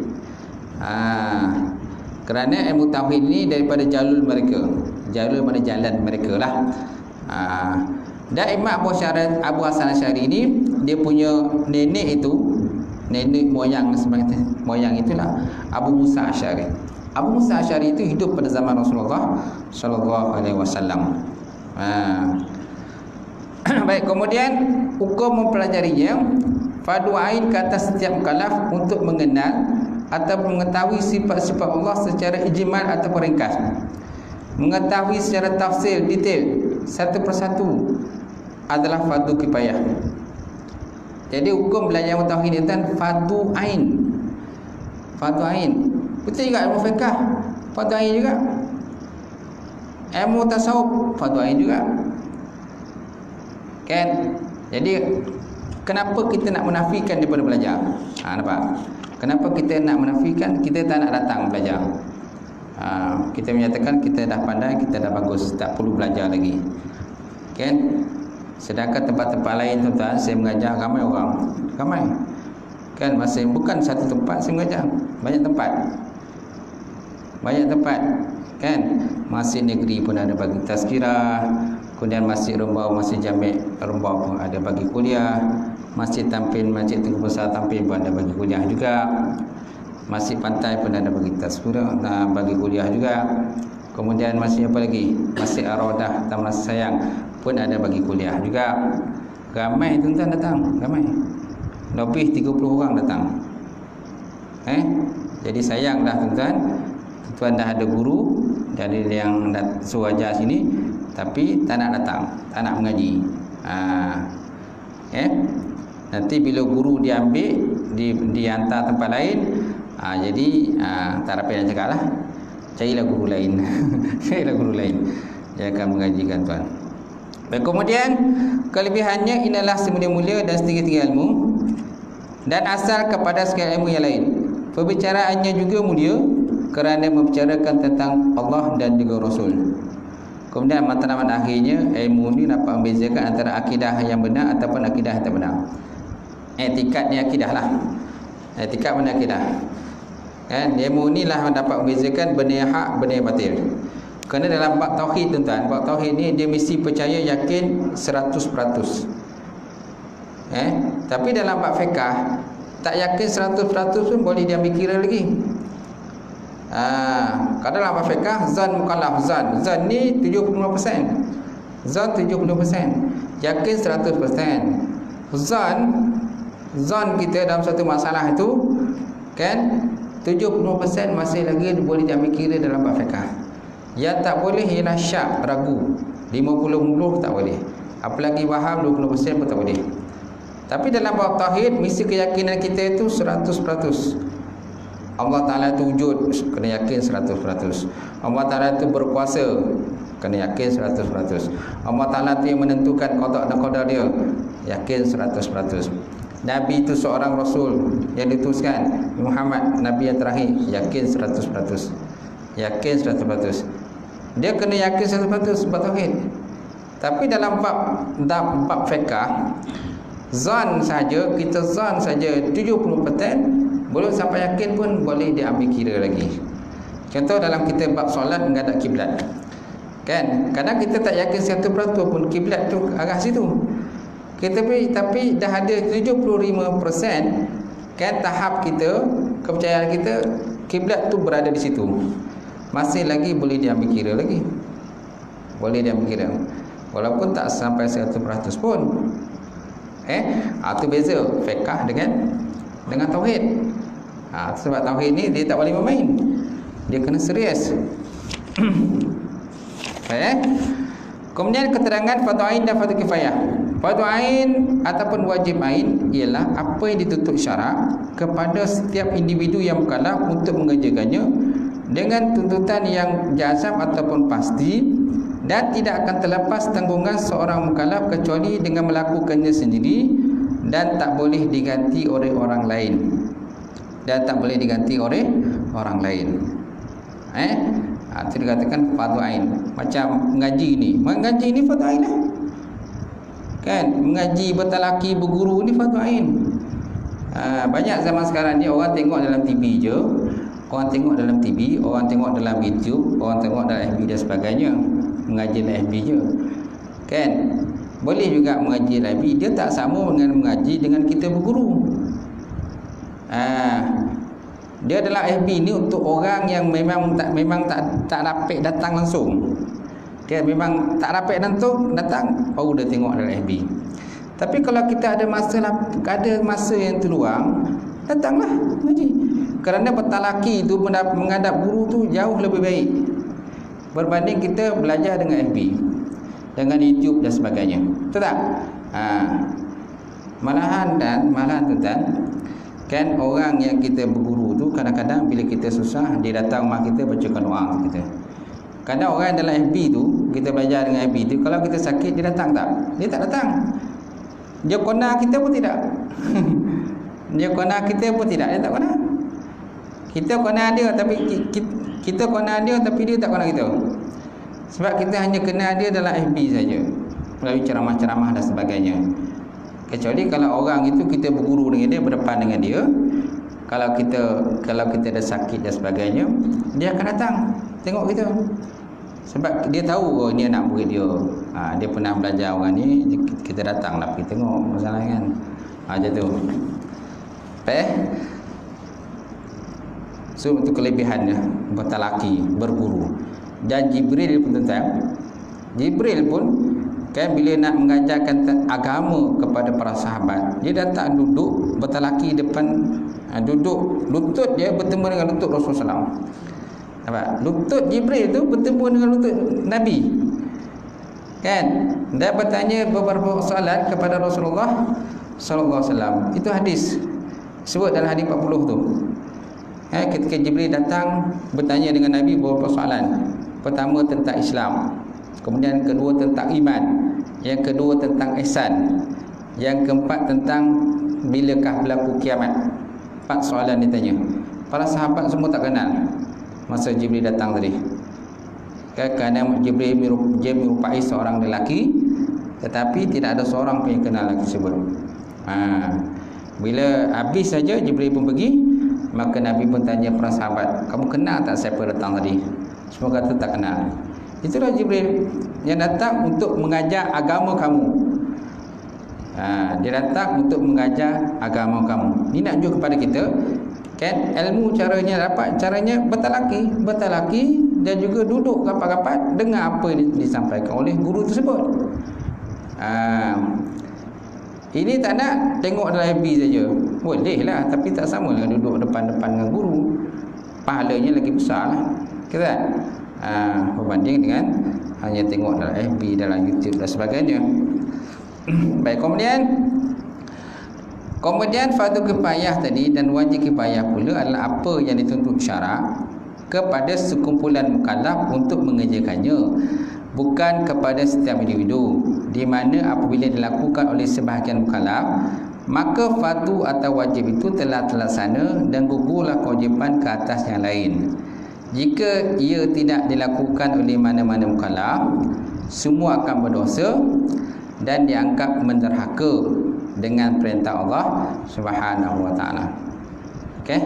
Kerana ilmu tauhid ini daripada jalur mana jalan mereka lah. Dan Imam Abu Hasan Asy'ari ini, dia punya nenek moyang sebenarnya, moyang itulah Abu Musa Asy'ari. Abu Musa Asy'ari itu hidup pada zaman Rasulullah sallallahu alaihi wasallam. Baik, kemudian hukum mempelajarinya, fardu ain ke atas setiap mukallaf untuk mengenal atau mengetahui sifat-sifat Allah secara ijmal atau ringkas. Mengetahui secara tafsir detail satu persatu adalah fardu kifayah. Jadi hukum belajar tauhid itu kan fardu ain. Betul juga ilmu fiqh, fardu ain juga. Ilmu tasawuf, fardu ain juga. Kan? Jadi kenapa kita nak menafikan daripada belajar? Nampak? Kenapa kita nak menafikan? Kita tak nak datang belajar. Kita menyatakan kita dah pandai, kita dah bagus, tak perlu belajar lagi. Kan? Sedangkan tempat-tempat lain tuan-tuan, saya mengajar ramai orang. Kan, masih bukan satu tempat saya mengajar, banyak tempat. Kan? Masjid negeri pun ada bagi tazkirah, kemudian masjid Rumbau, masjid Jami' Rumbau pun ada bagi kuliah, masjid Tampin, masjid Tengku Besar Tampin pun ada bagi kuliah juga, masjid Pantai pun ada bagi tazkirah, bagi kuliah juga. Kemudian masjid apa lagi? Masjid Ar-Raudah Taman Sayang pun ada bagi kuliah juga. Ramai tuan-tuan datang, ramai. Lebih 30 orang datang. Jadi sayanglah tuan-tuan, tuan dah ada guru dari yang suruh ajar sini, tapi tak nak datang, tak nak mengaji. Nanti bila guru diambil, dihantar tempat lain, jadi tak rapi nak cakap lah, carilah guru lain. Dia akan mengajikan tuan. Dan kemudian kelebihannya inalah semulia-mulia dan setinggi-tinggi ilmu, dan asal kepada segala ilmu yang lain. Perbicaraannya juga mulia kerana membicarakan tentang Allah dan juga Rasul. Kemudian matlamat akhirnya, ilmu ni dapat membezakan antara akidah yang benar ataupun akidah yang tak benar. Etikad ni akidah lah. Etikad mana akidah? Kan, ilmu ni lah dapat membezakan benda yang hak, benda yang batil. Kerana dalam bab tauhid tuan-tuan, bab tauhid ni dia mesti percaya yakin 100%. Tapi dalam bab fiqh tak yakin 100% pun boleh dia kira lagi. Kalau dalam bab fiqh zan mukallaf, zan ni 75%. Zan 70%. Yakin 100%. Zan kita dalam satu masalah itu kan 70% masih lagi boleh diambil kira dalam bab fiqh. Yang tak boleh ialah syak, ragu. 50% tak boleh. Apalagi waham 20% pun tak boleh. Tapi dalam bab tauhid mesti keyakinan kita itu 100%. Allah Ta'ala itu wujud, kena yakin 100%. Allah Ta'ala itu berkuasa, kena yakin 100%. Allah Ta'ala itu yang menentukan qada dan qadar dia, yakin 100%. Nabi itu seorang Rasul yang diutuskan, Muhammad Nabi yang terakhir, yakin 100%. Yakin 100%. Dia kena yakin 100% sebab tauhid. Tapi dalam bab fiqh, zan saja, kita zan saja 70% Belum sampai yakin pun boleh diambil kira lagi. Contoh dalam kita bab solat menghadap kiblat. Kan? Kadang kita tak yakin 100% pun kiblat tu arah situ. Tapi dah ada 75% kan tahap kita, kepercayaan kita kiblat tu berada di situ. Masih lagi boleh diambil kira lagi. Boleh diambil kira. Walaupun tak sampai 100% pun. Itu beza fiqh dengan tauhid. Sebab tauhid ni dia tak boleh bermain. Dia kena serius. Kemudian keterangan fardu ain dan fardu kifayah. Fardu ain ataupun wajib ain ialah apa yang dituntut syarak kepada setiap individu yang mukallaf untuk mengerjakannya dengan tuntutan yang jazam ataupun pasti, dan tidak akan terlepas tanggungan seorang mukallaf kecuali dengan melakukannya sendiri dan tak boleh diganti oleh orang lain. Itu dikatakan fardu ain. Macam mengaji ni fardu ain lah. Kan, mengaji, bertalaki, berguru ni fardu ain. Banyak zaman sekarang ni orang tengok dalam TV je. Orang tengok dalam TV, orang tengok dalam YouTube, orang tengok dalam FB dan sebagainya. Mengaji dalam FB je. Kan? Boleh juga mengaji dalam FB. Dia tak sama dengan mengaji dengan kita berguru. Dia adalah FB ni untuk orang yang memang tak dapat datang langsung. Dia memang tak dapat datang baru dia tengok dalam FB. Tapi kalau kita ada masa yang terluang, datanglah mengaji. Kerana bertalaki tu menghadap guru tu jauh lebih baik berbanding kita belajar dengan FB, dengan YouTube dan sebagainya. Betul tak? Malahan tuan-tuan, kan orang yang kita berguru tu kadang-kadang bila kita susah dia datang rumah kita bacakan doa kita. Kadang orang dalam FB tu, kita belajar dengan FB tu, kalau kita sakit dia datang tak? Dia tak datang. Dia kona kita pun tidak. Dia tak kona. Kita kona dia tapi kita kona dia tapi dia tak kona kita. Sebab kita hanya kenal dia dalam FB saja, melalui ceramah-ceramah dan sebagainya. Kecuali kalau orang itu kita berguru dengan dia, berdepan dengan dia, kalau kita ada sakit dan sebagainya, dia akan datang tengok kita. Sebab dia tahu ni anak murid dia. Dia pernah belajar orang ni, kita datanglah pergi tengok masalah kan. Macam tu. So itu kelebihannya bertalaki, berguru. Dan Jibril pun kan bila nak mengajarkan agama kepada para sahabat, dia datang duduk bertalaki depan, duduk lutut dia bertemu dengan lutut Rasulullah SAW. Nampak? Lutut Jibril tu bertemu dengan lutut Nabi. Kan? Dan bertanya beberapa soalan kepada Rasulullah SAW. Itu hadis. Sebut dalam hadis 40 tu. Ketika Jibril datang bertanya dengan Nabi beberapa soalan. Pertama tentang Islam, kemudian kedua tentang iman, yang kedua tentang ihsan, yang keempat tentang bilakah berlaku kiamat. 4 soalan ditanya. Para sahabat semua tak kenal masa Jibril datang tadi. Kerana Jibril merupai seorang lelaki, tetapi tidak ada seorang pun yang kenal lelaki tersebut. Bila habis saja Jibril pun pergi, maka Nabi pun tanya para sahabat, kamu kenal tak siapa datang tadi? Semua kata tak kenal. Itulah Jibril yang datang untuk mengajar agama kamu. Dia datang untuk mengajar agama kamu. Ini nak tunjuk kepada kita, kan, ilmu caranya bertalaki dan juga duduk rapat-rapat dengar apa yang disampaikan oleh guru tersebut. Ini tak nak tengok dalam FB saja. Boleh lah, tapi tak sama dengan duduk depan-depan dengan guru. Pahalanya lagi besar lah. Kita berbanding dengan hanya tengok dalam FB, dalam YouTube dan sebagainya. Baik, kemudian fardu kifayah tadi dan wajib kifayah pula adalah apa yang dituntut syarak kepada sekumpulan mukallaf untuk mengerjakannya, bukan kepada setiap individu. Di mana apabila dilakukan oleh sebahagian mukallaf, maka fardu atau wajib itu telah terlaksana dan gugurlah kewajipan ke atas yang lain. Jika ia tidak dilakukan oleh mana-mana mukallaf, semua akan berdosa dan dianggap menderhaka dengan perintah Allah Subhanahu wa taala. Okey.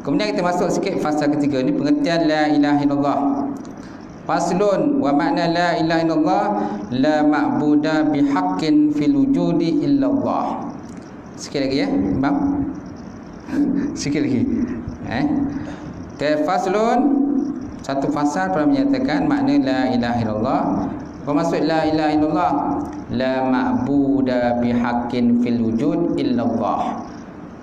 Kemudian kita masuk sikit fasa ketiga ni, pengertian la ilaha illallah. Faslun wa makna la ilaha illallah la ma'buda bihaqqin fil wujudi illallah. Sikit lagi ya, Imam. Sikit lagi. Faslun, satu fasal telah menyatakan makna la ilaha illallah. Apa maksud la ilaha illallah? La ma'buda bihaqqin fil wujud illallah.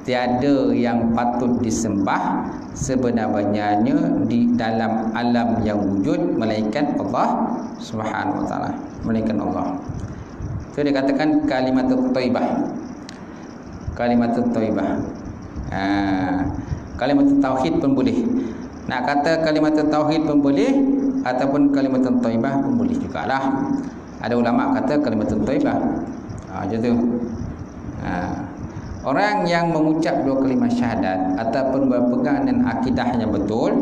Tiada yang patut disembah sebenar-benarnya di dalam alam yang wujud melainkan Allah Subhanahu wa taala, melainkan Allah. Itu dia katakan kalimatut thayyibah. Kalimatut thayyibah. Kalimatut tauhid pun boleh. Nak kata kalimatut tauhid pun boleh, ataupun kalimatut thayyibah pun boleh jugalah. Ada ulama kata kalimatut thayyibah. Macam tu. Orang yang mengucap dua kalimah syahadat ataupun berpegang dengan akidah yang betul,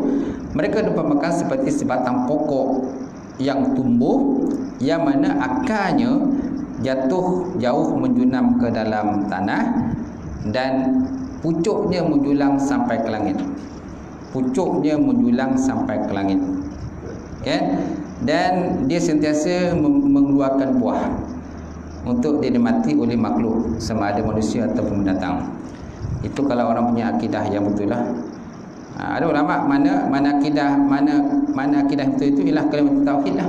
mereka merupakan seperti sebatang pokok yang tumbuh, yang mana akarnya jatuh jauh menjunam ke dalam tanah dan pucuknya menjulang sampai ke langit. Pucuknya menjulang sampai ke langit. Okay? Dan dia sentiasa mengeluarkan buah untuk dinikmati oleh makhluk, sama ada manusia ataupun binatang. Itu kalau orang punya akidah yang betul lah. Ada ulama mana akidah betul itu ialah kalimat tauhid lah.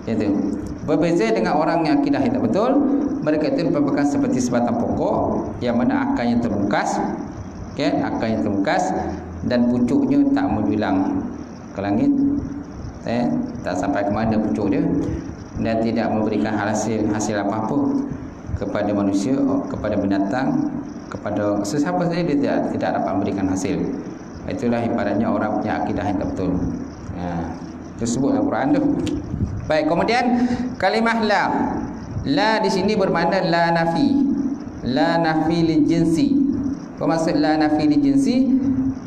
Itu. Berbeza dengan orang yang akidah yang tak betul, mereka itu merupakan seperti sebatang pokok yang mana akarnya terbungkas, okay? Akarnya terbungkas dan pucuknya tak menjulang ke langit, tak sampai ke mana pucuk dia, dan tidak memberikan hasil apa-apa kepada manusia, kepada binatang, kepada sesiapa saja, dia tidak dapat memberikan hasil. Itulah ibaratnya orang punya akidah yang tak betul. Itu sebut Al-Quran tu. Baik, kemudian kalimah la. La di sini bermakna la nafi. La nafi li jinsi. Apa maksud la nafi li jinsi?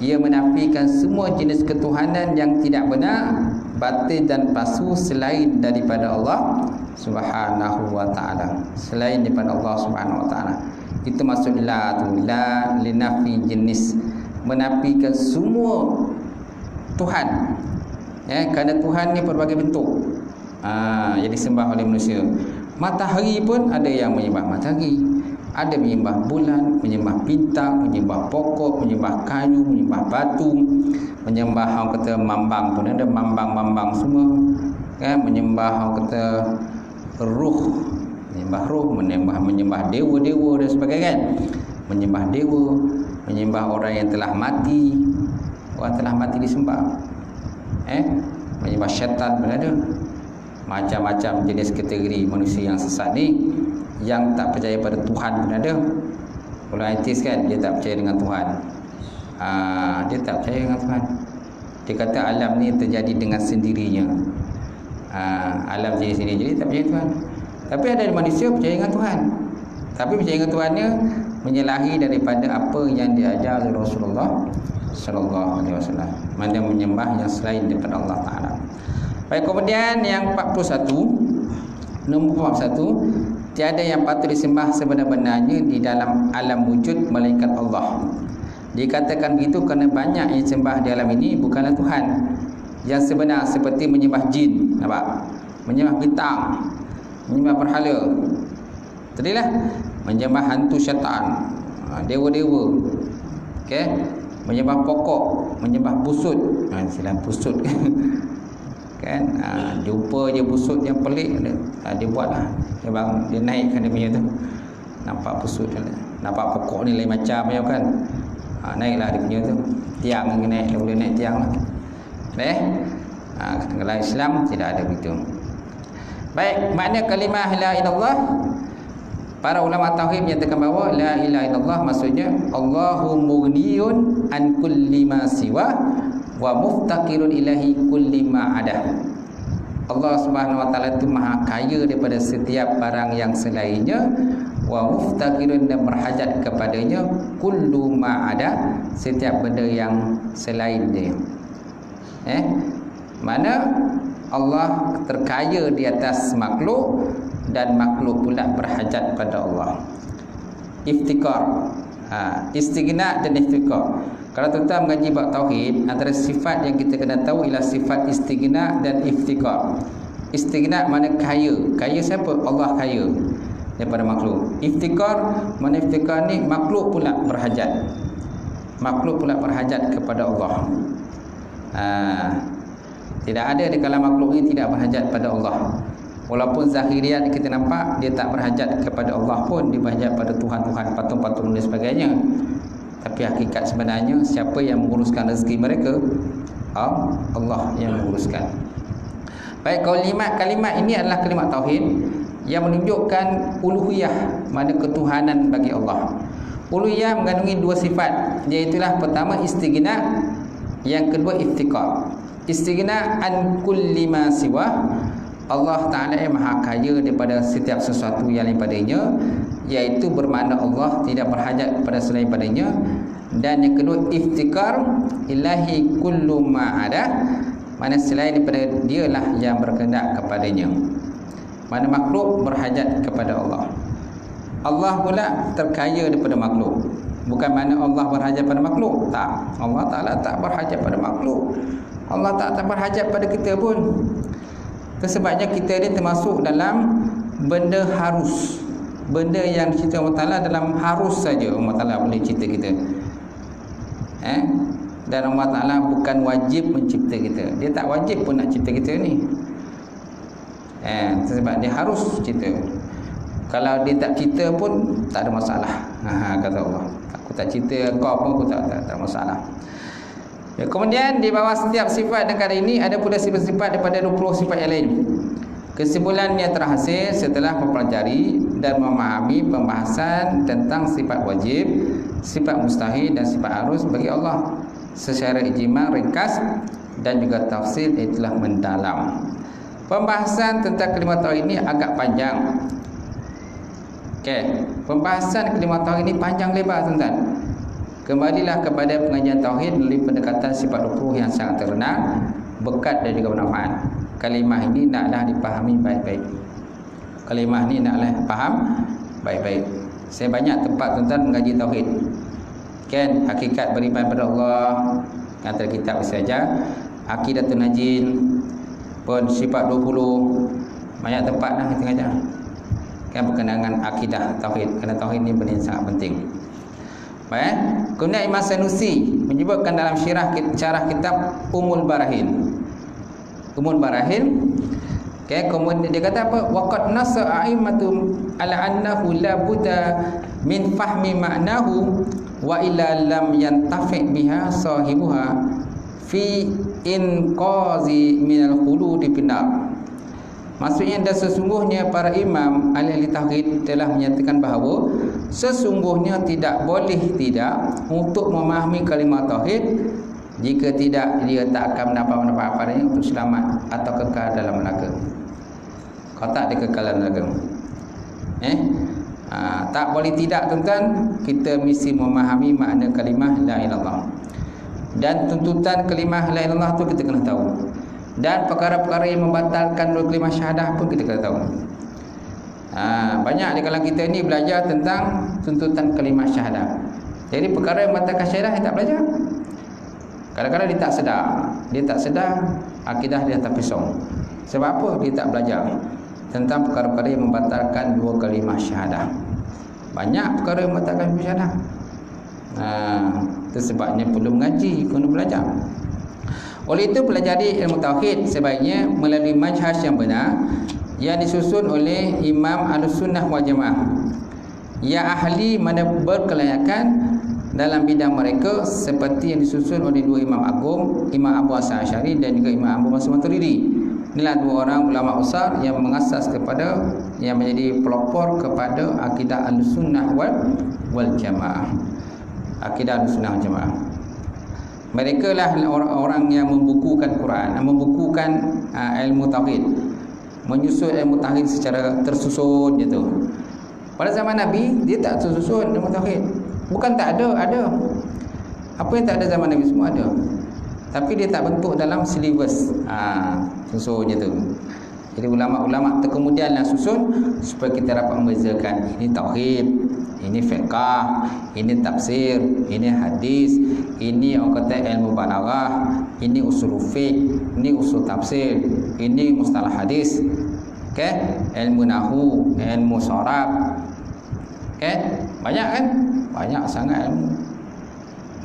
Ia menafikan semua jenis ketuhanan yang tidak benar, batil dan palsu selain daripada Allah Subhanahu wa taala. Selain daripada Allah Subhanahu wa taala. Itu maksud la tu, la linafi jenis, menafikan semua Tuhan. Kerana Tuhan ni berbagai bentuk. Yang disembah oleh manusia. Matahari pun ada yang menyembah matahari, ada menyembah bulan, menyembah bintang, menyembah pokok, menyembah kayu, menyembah batu, menyembah orang kata mambang pun ada, mambang semua kan, menyembah orang kata ruh, menyembah dewa-dewa dan sebagainya kan, menyembah dewa, menyembah orang yang telah mati, orang telah mati disembah, menyembah syaitan pun ada. Macam-macam jenis kategori manusia yang sesat ni, yang tak percaya pada Tuhan pun ada. Kalau ateis kan, dia tak percaya dengan Tuhan. Dia tak percaya dengan Tuhan. Dia kata alam ni terjadi dengan sendirinya. Alam jadi sendiri, jadi tak percaya Tuhan. Tapi ada manusia percaya dengan Tuhan. Tapi percaya dengan Tuhannya menyalahi daripada apa yang diajar oleh Rasulullah sallallahu alaihi wasallam. Mana menyembah yang selain daripada Allah Taala. Baik, kemudian yang 41, nombor 41, tiada yang patut disembah sebenar-benarnya di dalam alam wujud melainkan Allah. Dikatakan begitu kerana banyak yang sembah di alam ini bukanlah Tuhan yang sebenar, seperti menyembah jin, nampak? Menyembah bintang, menyembah berhala. Tadilah menyembah hantu syaitan, dewa-dewa. Okey, menyembah pokok, menyembah busut. Silam busut kan, jumpa je busut yang pelik, dia buatlah, dia naikkan dia punya tu, nampak busut, nampak pokok ni lain macam ya kan, naiklah dia punya tu, tiang naik, dia boleh naik tiang lah. Kalau Islam tidak ada begitu. Baik, makna kalimah la ilaha illallah, para ulama tauhid menyatakan bahawa la ilaha illallah maksudnya Allahu mughniyun an kulli ma siwa wa muftaqirun ilahi kulli ma ada. Allah Subhanahu wa taala itu maha kaya daripada setiap barang yang selainnya, wa muftaqirun dan berhajat kepadanya kullu ma ada, setiap benda yang selain dia. Mana Allah terkaya di atas makhluk dan makhluk pula berhajat pada Allah. Iftikar, istighna dan iftikar. Kalau tuan-tuan mengaji bab tauhid, antara sifat yang kita kena tahu ialah sifat istighna dan iftikar. Istighna mana kaya. Kaya siapa? Allah kaya daripada makhluk. Iftikar, mana iftikar ni makhluk pula berhajat. Makhluk pula berhajat kepada Allah. Tidak ada di kalangan makhluk ini tidak berhajat pada Allah. Walaupun zahiriat kita nampak dia tak berhajat kepada Allah pun, dia berhajat pada Tuhan-Tuhan, patung-patung dan sebagainya. Tapi hakikat sebenarnya siapa yang menguruskan rezeki mereka? Allah yang menguruskan. Baik, kalimat ini adalah kalimat tauhid yang menunjukkan uluhiyah, mana ketuhanan bagi Allah. Uluhiyah mengandungi dua sifat, iaitu pertama istighna, yang kedua iftikar. Istighna an kulli ma siwa, Allah Ta'ala yang maha kaya daripada setiap sesuatu yang lain padanya, iaitu bermakna Allah tidak berhajat kepada selain padanya. Dan yang kedua iftikar, ilahi kullu ma ada, mana selain daripada dialah yang berkehendak kepadanya. Mana makhluk berhajat kepada Allah. Allah pula terkaya daripada makhluk. Bukan mana Allah berhajat pada makhluk, tak. Allah Ta'ala tak berhajat pada makhluk. Allah tak berhajat pada kita pun. Sebabnya kita ni termasuk dalam benda harus. Benda yang cerita Allah Ta'ala dalam harus saja Allah Ta'ala boleh cipta kita. Dan Allah Ta'ala bukan wajib mencipta kita. Dia tak wajib pun nak cipta kita ni. Sebab dia harus cipta. Kalau dia tak cipta pun tak ada masalah. Kata Allah, aku tak cipta kau pun aku tak masalah. Kemudian di bawah setiap sifat negara ini ada pula sifat-sifat daripada 20 sifat yang lain. Kesimpulan yang terhasil setelah mempelajari dan memahami pembahasan tentang sifat wajib, sifat mustahil dan sifat harus bagi Allah secara ijmal, ringkas dan juga tafsir itulah mendalam. Pembahasan tentang kalimat tauhid ini agak panjang. Pembahasan kalimat tauhid ini panjang lebar tuan-tuan. Kembalilah kepada pengajian tauhid melalui pendekatan sifat 20 yang sangat terkenal, berkat dan juga bermanfaat. Kalimah ini naklah dipahami baik-baik. Kalimah ini naklah faham baik-baik. Saya banyak tempat tuan-tuan mengaji tauhid. Hakikat beriman pada Allah, antara kitab saja, Aqidatun Najin pun sifat 20. Banyak tempat dah kita ngajar. Berkenaan dengan akidah tauhid. Kerana tauhid ini benda yang sangat penting. Baik. Kemudian Imam Sanusi menyebutkan dalam syarah kitab Ummul Barahin. Ummul Barahin. Kemudian dia kata apa? Waqad nassa a'immatum ala annahu la budda min fahmi ma'nahu wa illa lam yantafi' biha sahibuha fi inqazi minal khuludi finnar. Maksudnya dan sesungguhnya para imam ahli tauhid telah menyatakan bahawa sesungguhnya tidak boleh tidak untuk memahami kalimat tauhid, jika tidak dia tak akan mendapat apa padanya untuk selamat atau kekal dalam neraka. Kau tak ada kekal dalam neraka. Tak boleh tidak tuan-tuan, kita mesti memahami makna kalimah la ilallah. Dan tuntutan kalimah la ilallah tu kita kena tahu. Dan perkara-perkara yang membatalkan kalimah syahadah pun kita kena tahu. Banyak di kalangan kita ni belajar tentang tuntutan kalimah syahadah. Jadi perkara yang membatalkan syahadah dia tak belajar. Kadang-kadang dia tak sedar akidah dia tak pisau. Sebab apa? Dia tak belajar tentang perkara-perkara yang membatalkan dua kalimah syahadah. Banyak perkara yang membatalkan kalimah syahadah. Itu sebabnya perlu mengaji, perlu belajar. Oleh itu pelajari ilmu tauhid sebaiknya melalui manhaj yang benar yang disusun oleh Imam Ahlussunnah wal Jamaah yang ahli mana berkelayakan dalam bidang mereka, seperti yang disusun oleh dua imam agung, Imam Abu Hasan Asy'ari dan juga Imam Abu Mansur Maturidi. Inilah dua orang ulama besar yang mengasas kepada, yang menjadi pelopor kepada akidah Ahlussunnah wal Jamaah. Akidah Ahlussunnah wal Jamaah. Mereka lah orang-orang yang membukukan Quran, membukukan ilmu tauhid, menyusun ilmu tauhid secara tersusun gitu. Pada zaman Nabi dia tak tersusun ilmu tauhid. Bukan tak ada, ada. Apa yang tak ada zaman Nabi semua ada. Tapi dia tak bentuk dalam silibus. Susunnya tu. Jadi ulama-ulama terkemudianlah susun supaya kita dapat membezakan ini tauhid, ini fiqh, ini tafsir, ini hadis, ini orang kata ilmu balaghah, ini usul fiqh, ini usul tafsir, ini mustalah hadis. Okey, ilmu nahwu, ilmu sharaf. Okey, banyak kan? Banyak sangat ilmu.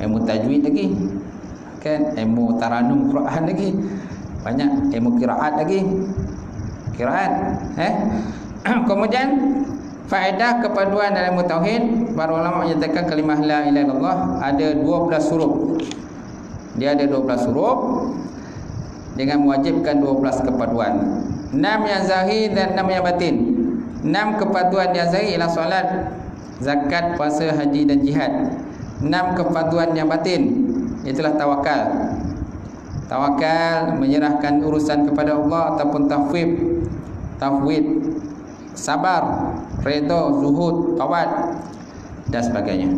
Ilmu tajwid lagi. Kan, ilmu taranum Quran lagi. Banyak ilmu qiraat lagi. Qiraat, kemudian faedah kepaduan dalam ilmu tauhid, para ulama menyatakan kalimah la ilaha illallah ada 12 huruf. Dia ada 12 huruf dengan mewajibkan 12 kepaduan. 6 yang zahir dan 6 yang batin. 6 kepaduan yang zahir ialah solat, zakat, puasa, haji dan jihad. 6 kepaduan yang batin itulah tawakal. Tawakal menyerahkan urusan kepada Allah ataupun tafwid, sabar, redha, zuhud, tawad dan sebagainya.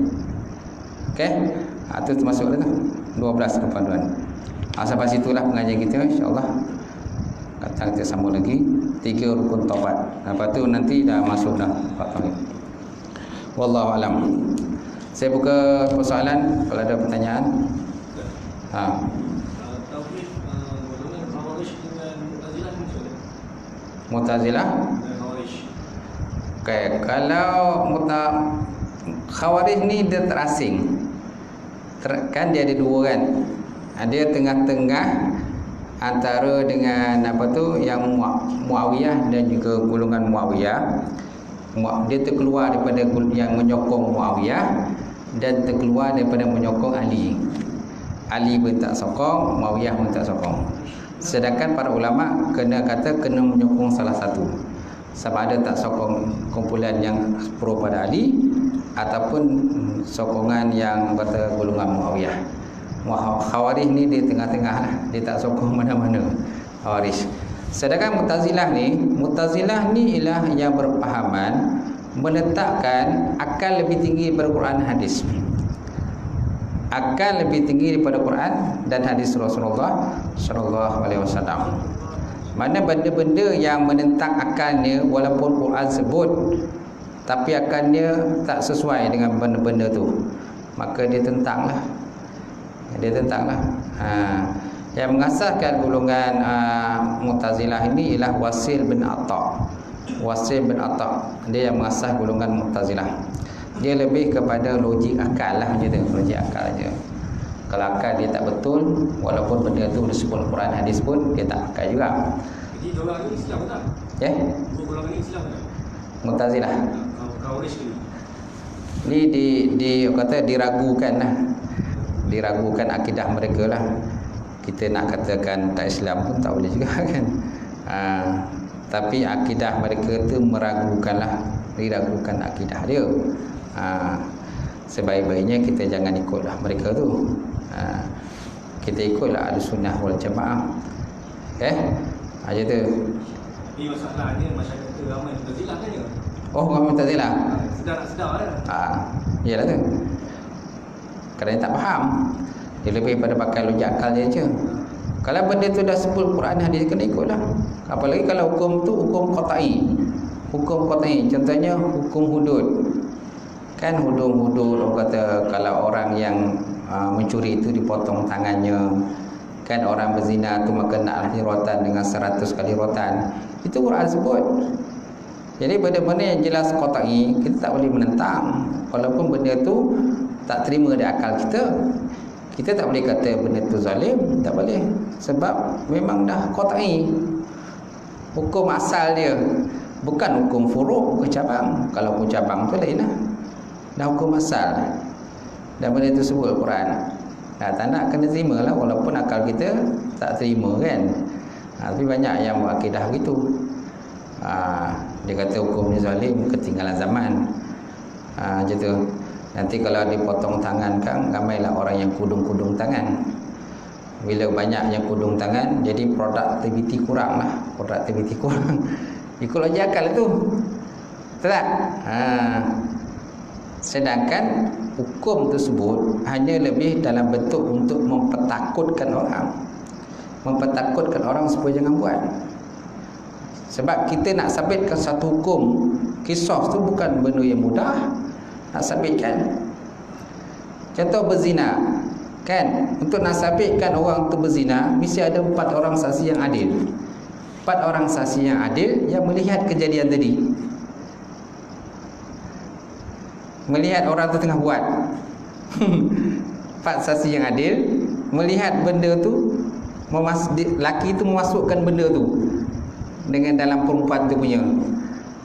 Okey, itu termasuk dah 12 kepaduan. Sampai situlah pengajian kita, insya-Allah. Kata kita sambung lagi 3 rukun taubat. Lepas tu nanti dah masuk dah tauhid. Wallahu alam. Saya buka persoalan kalau ada pertanyaan. Tauhid golongan Khawarij dengan Mu'tazilah macam mana? Mu'tazilah? Khawarij. Okey, kalau Khawarij ni dia terasing. Kan dia ada dua kan. Dia tengah-tengah antara dengan apa tu yang Muawiyah dan juga golongan Muawiyah. Dia terkeluar daripada yang menyokong Muawiyah dan terkeluar daripada menyokong Ali. Ali pun tak sokong, Muawiyah pun tak sokong. Sedangkan para ulama kena menyokong salah satu. Sama ada tak sokong kumpulan yang pro pada Ali ataupun sokongan yang kata golongan Muawiyah. Khawarij ni di tengah-tengah lah. Dia tak sokong mana-mana Khawarij. Sedangkan Mu'tazilah ni ialah yang berpahaman meletakkan akal lebih tinggi daripada Quran hadis. Akal lebih tinggi daripada Quran dan hadis Rasulullah sallallahu alaihi wasallam. Mana benda-benda yang menentang akalnya walaupun Quran sebut tapi akalnya tak sesuai dengan benda-benda tu, maka dia tentanglah. Yang mengasaskan golongan Mu'tazilah ini ialah Wasil bin Atta. Dia yang mengasas golongan Mu'tazilah. Dia lebih kepada logik akal lah, macam tu, logik akal aja. Kalau akal dia tak betul, walaupun benda tu disebut Quran hadis pun dia tak akal juga. Jadi golongan ini Islam tak? Ya? Golongan ini Islam tak? Mu'tazilah. Khawarij ni. Ni kata diragukan lah. Diragukan akidah mereka lah. Kita nak katakan tak Islam pun tak boleh juga kan. Tapi akidah mereka tu meragukanlah, diragukan akidah dia. Sebaik-baiknya kita jangan ikutlah mereka tu. Kita ikutlah Ahlussunnah wal Jamaah. Aja tu. Ini masalahnya masyarakat ramai Mu'tazilah kan ya? Oh, ramai Mu'tazilah. Sedar kan? Iyalah tu. Kerana dia tak faham. Dia lebih pada pakai logik akal dia je. Kalau benda tu dah sebut Quran hadis kena ikutlah. Apalagi kalau hukum tu hukum qat'i. Hukum qat'i contohnya hukum hudud. Kan hudud orang kata kalau orang yang mencuri itu dipotong tangannya. Kan orang berzina tu maka naklah rotan dengan 100 kali rotan. Itu Quran sebut. Jadi benda-benda yang jelas qat'i kita tak boleh menentang. Walaupun benda tu tak terima di akal kita, kita tak boleh kata benda tu zalim, tak boleh. Sebab memang dah qat'i. Hukum asal dia, bukan hukum furu', ke cabang. Kalau hukum cabang tu lain lah. Dah hukum asal. Dan benda tu sebut Quran. Tak nak kena terima lah, walaupun akal kita tak terima kan. Tapi banyak yang berakidah begitu. Dia kata hukum ni zalim, ketinggalan zaman. Macam tu. Nanti kalau dipotong tangan kan, ramailah orang yang kudung-kudung tangan. Bila banyak yang kudung tangan, jadi produktiviti kurang lah. Produktiviti kurang. Ikut logik akal tu. Betul tak? Sedangkan hukum tersebut hanya lebih dalam bentuk untuk mempertakutkan orang. Mempertakutkan orang supaya jangan buat. Sebab kita nak sabitkan satu hukum qisas tu bukan benda yang mudah nak sabitkan. Contoh berzina, kan? Untuk nak sabitkan orang tu berzina, mesti ada 4 orang saksi yang adil. 4 orang saksi yang adil yang melihat kejadian tadi. Melihat orang tu tengah buat. 4 saksi yang adil melihat benda tu, laki tu memasukkan benda tu dengan dalam perempuan tu punya.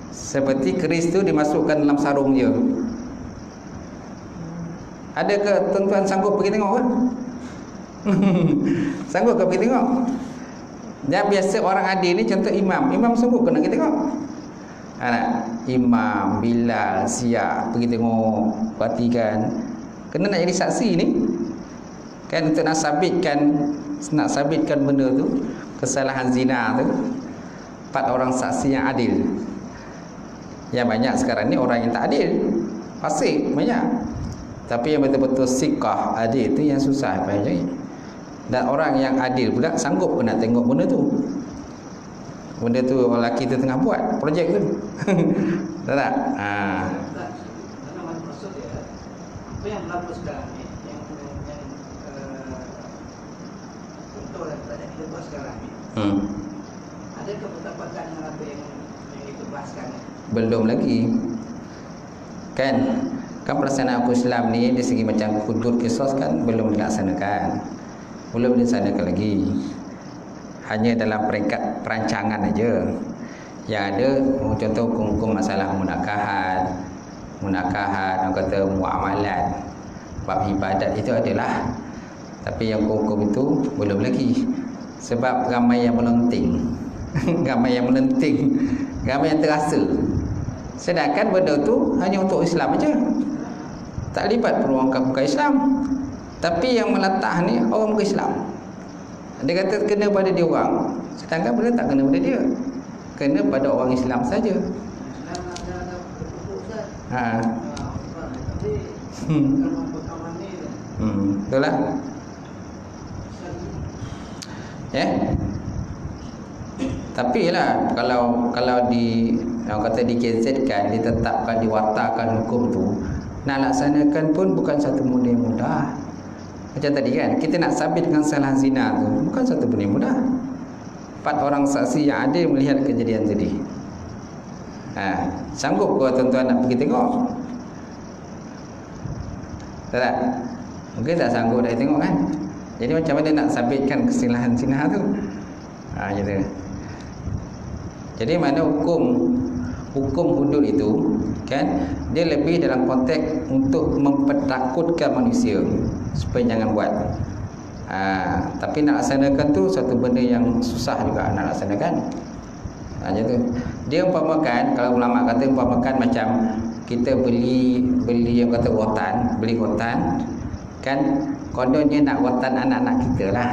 Seperti keris tu dimasukkan dalam sarung je. Adakah tuan-tuan sanggup pergi tengok kan? Sanggup ke pergi tengok? Dan biasa orang adil ni, contoh imam. Imam sanggup ke nak pergi tengok? Imam, Bilal, siap pergi tengok, perhatikan. Kena nak jadi saksi ni, kan, untuk nak sabitkan benda tu, kesalahan zina tu. 4 orang saksi yang adil. Yang banyak sekarang ni orang yang tak adil, fasik banyak. Tapi yang betul-betul siqah, adil tu yang susah payah cari. Dan orang yang adil pula sanggup pun nak tengok benda tu. Benda tu lelaki tu tengah buat projek tu. Tahu tak? Maksud dia, apa yang berlaku sekarang ni, yang contoh daripada kita buat sekarang ni, adakah bertepatan dengan apa yang kita bahas sekarang? Belum lagi. Kan pelaksanaan hukum Islam ni dari segi macam hudud qisas kan belum dilaksanakan. Belum dilaksanakan lagi. Hanya dalam peringkat perancangan aja. Yang ada contoh hukum-hukum masalah munakahat, orang kata muamalat, bab ibadat itu adalah. Tapi yang hukum itu belum lagi. Sebab ramai yang melenting. Ramai yang melenting, ramai yang terasa. Sedangkan benda tu hanya untuk Islam aja. Tak libat peluang bukan Islam. Tapi yang meletak ni orang bukan Islam. Dia kata kena pada dia orang. Sedangkan benda tak kena pada dia. Kena pada orang Islam saja. Islam ada berpupuk Ha. Tapi kalau ni Betul lah. Ya. Tapi lah kalau di orang kata digazetkan, ditetapkan, diwartakan hukum tu, nak laksanakan pun bukan satu benda yang mudah. Macam tadi kan, kita nak sabit dengan salah zina tu bukan satu benda yang mudah. 4 orang saksi yang ada melihat kejadian tadi. Sanggup ke tuan-tuan nak pergi tengok? Tak? Mungkin tak sanggup nak tengok kan? Jadi macam mana nak sabitkan kesalahan zina tu? Gitu. Jadi mana hukum hudud itu kan, dia lebih dalam konteks untuk mempertakutkan manusia supaya jangan buat. Tapi nak laksanakan tu satu benda yang susah juga nak laksanakan. Gitu. Dia umpamakan, kalau ulama kata umpamakan macam kita beli yang kata beli rotan kan, kononnya nak rotan anak-anak kita lah.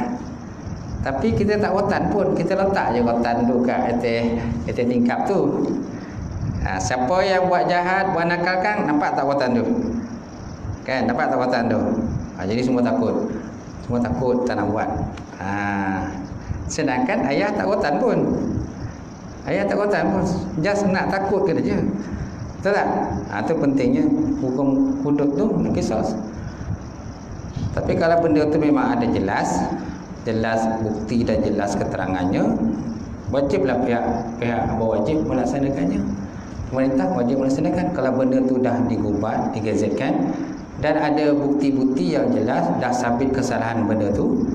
Tapi kita tak rotan pun, kita letak je rotan tu kat atas tingkap tu. Siapa yang buat jahat, buat nakal kan, nampak tak rotan tu? Kan, nampak tak rotan tu? Jadi semua takut. Semua takut tak nak buat. Sedangkan ayah tak rotan pun. Ayah tak rotan pun, just nak takut ke je. Betul tak? Itu pentingnya hukum hudud tu qisas. Tapi kalau benda tu memang ada jelas bukti dan jelas keterangannya, wajiblah pihak berwajib melaksanakannya. Pemerintah wajib melaksanakan. Kalau benda tu dah digubat, digazetkan dan ada bukti-bukti yang jelas dah sabit kesalahan benda tu,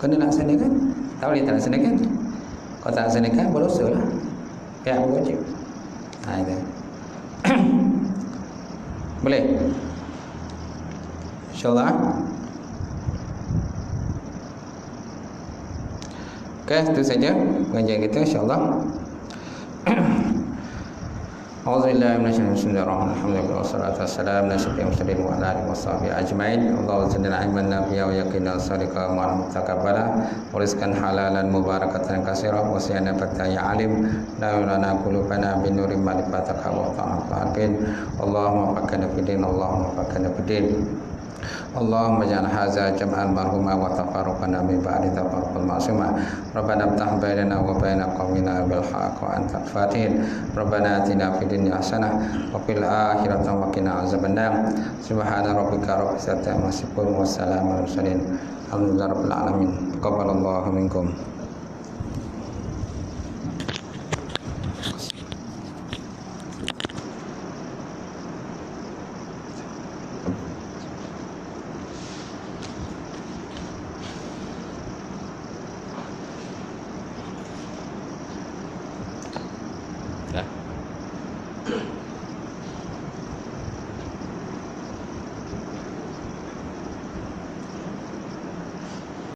kena laksanakan. Tak boleh tak laksanakan. Kalau tak laksanakan, berdosa lah pihak berwajib. Itu boleh, InsyaAllah. Okey, itu saja pengajian kita insya-Allah. Auzubillahi minasyaitonir rajim. Bismillahirrahmanirrahim. Wassalatu wassalamu ala asyrofil mursalin wa ala alihi washabihi ajmain. Allahumma zidna ilman nafi'a wa yaqinan shadiqan wa mutaqabbala wa rizqan halalan mubarakatan katsiran wa siyana fataya alim lana qulubana bin nuri ma'rifatika wa ta'ala. Allahumma faqqina fid din, Allahumma faqqina fid din. اللهم اجعل هذا جمعا مرحوما وتفرقنا من بعد تفرقا معصوما ربنا افتح بيننا وبين قومنا بالحق وأنت الفاتح ربنا آتنا في الدنيا حسنة وفي الآخرة وقنا عذاب النار سبحان ربك رب العزة عما يصفون والسلام على المرسلين الحمد لله رب العالمين تقبل الله منكم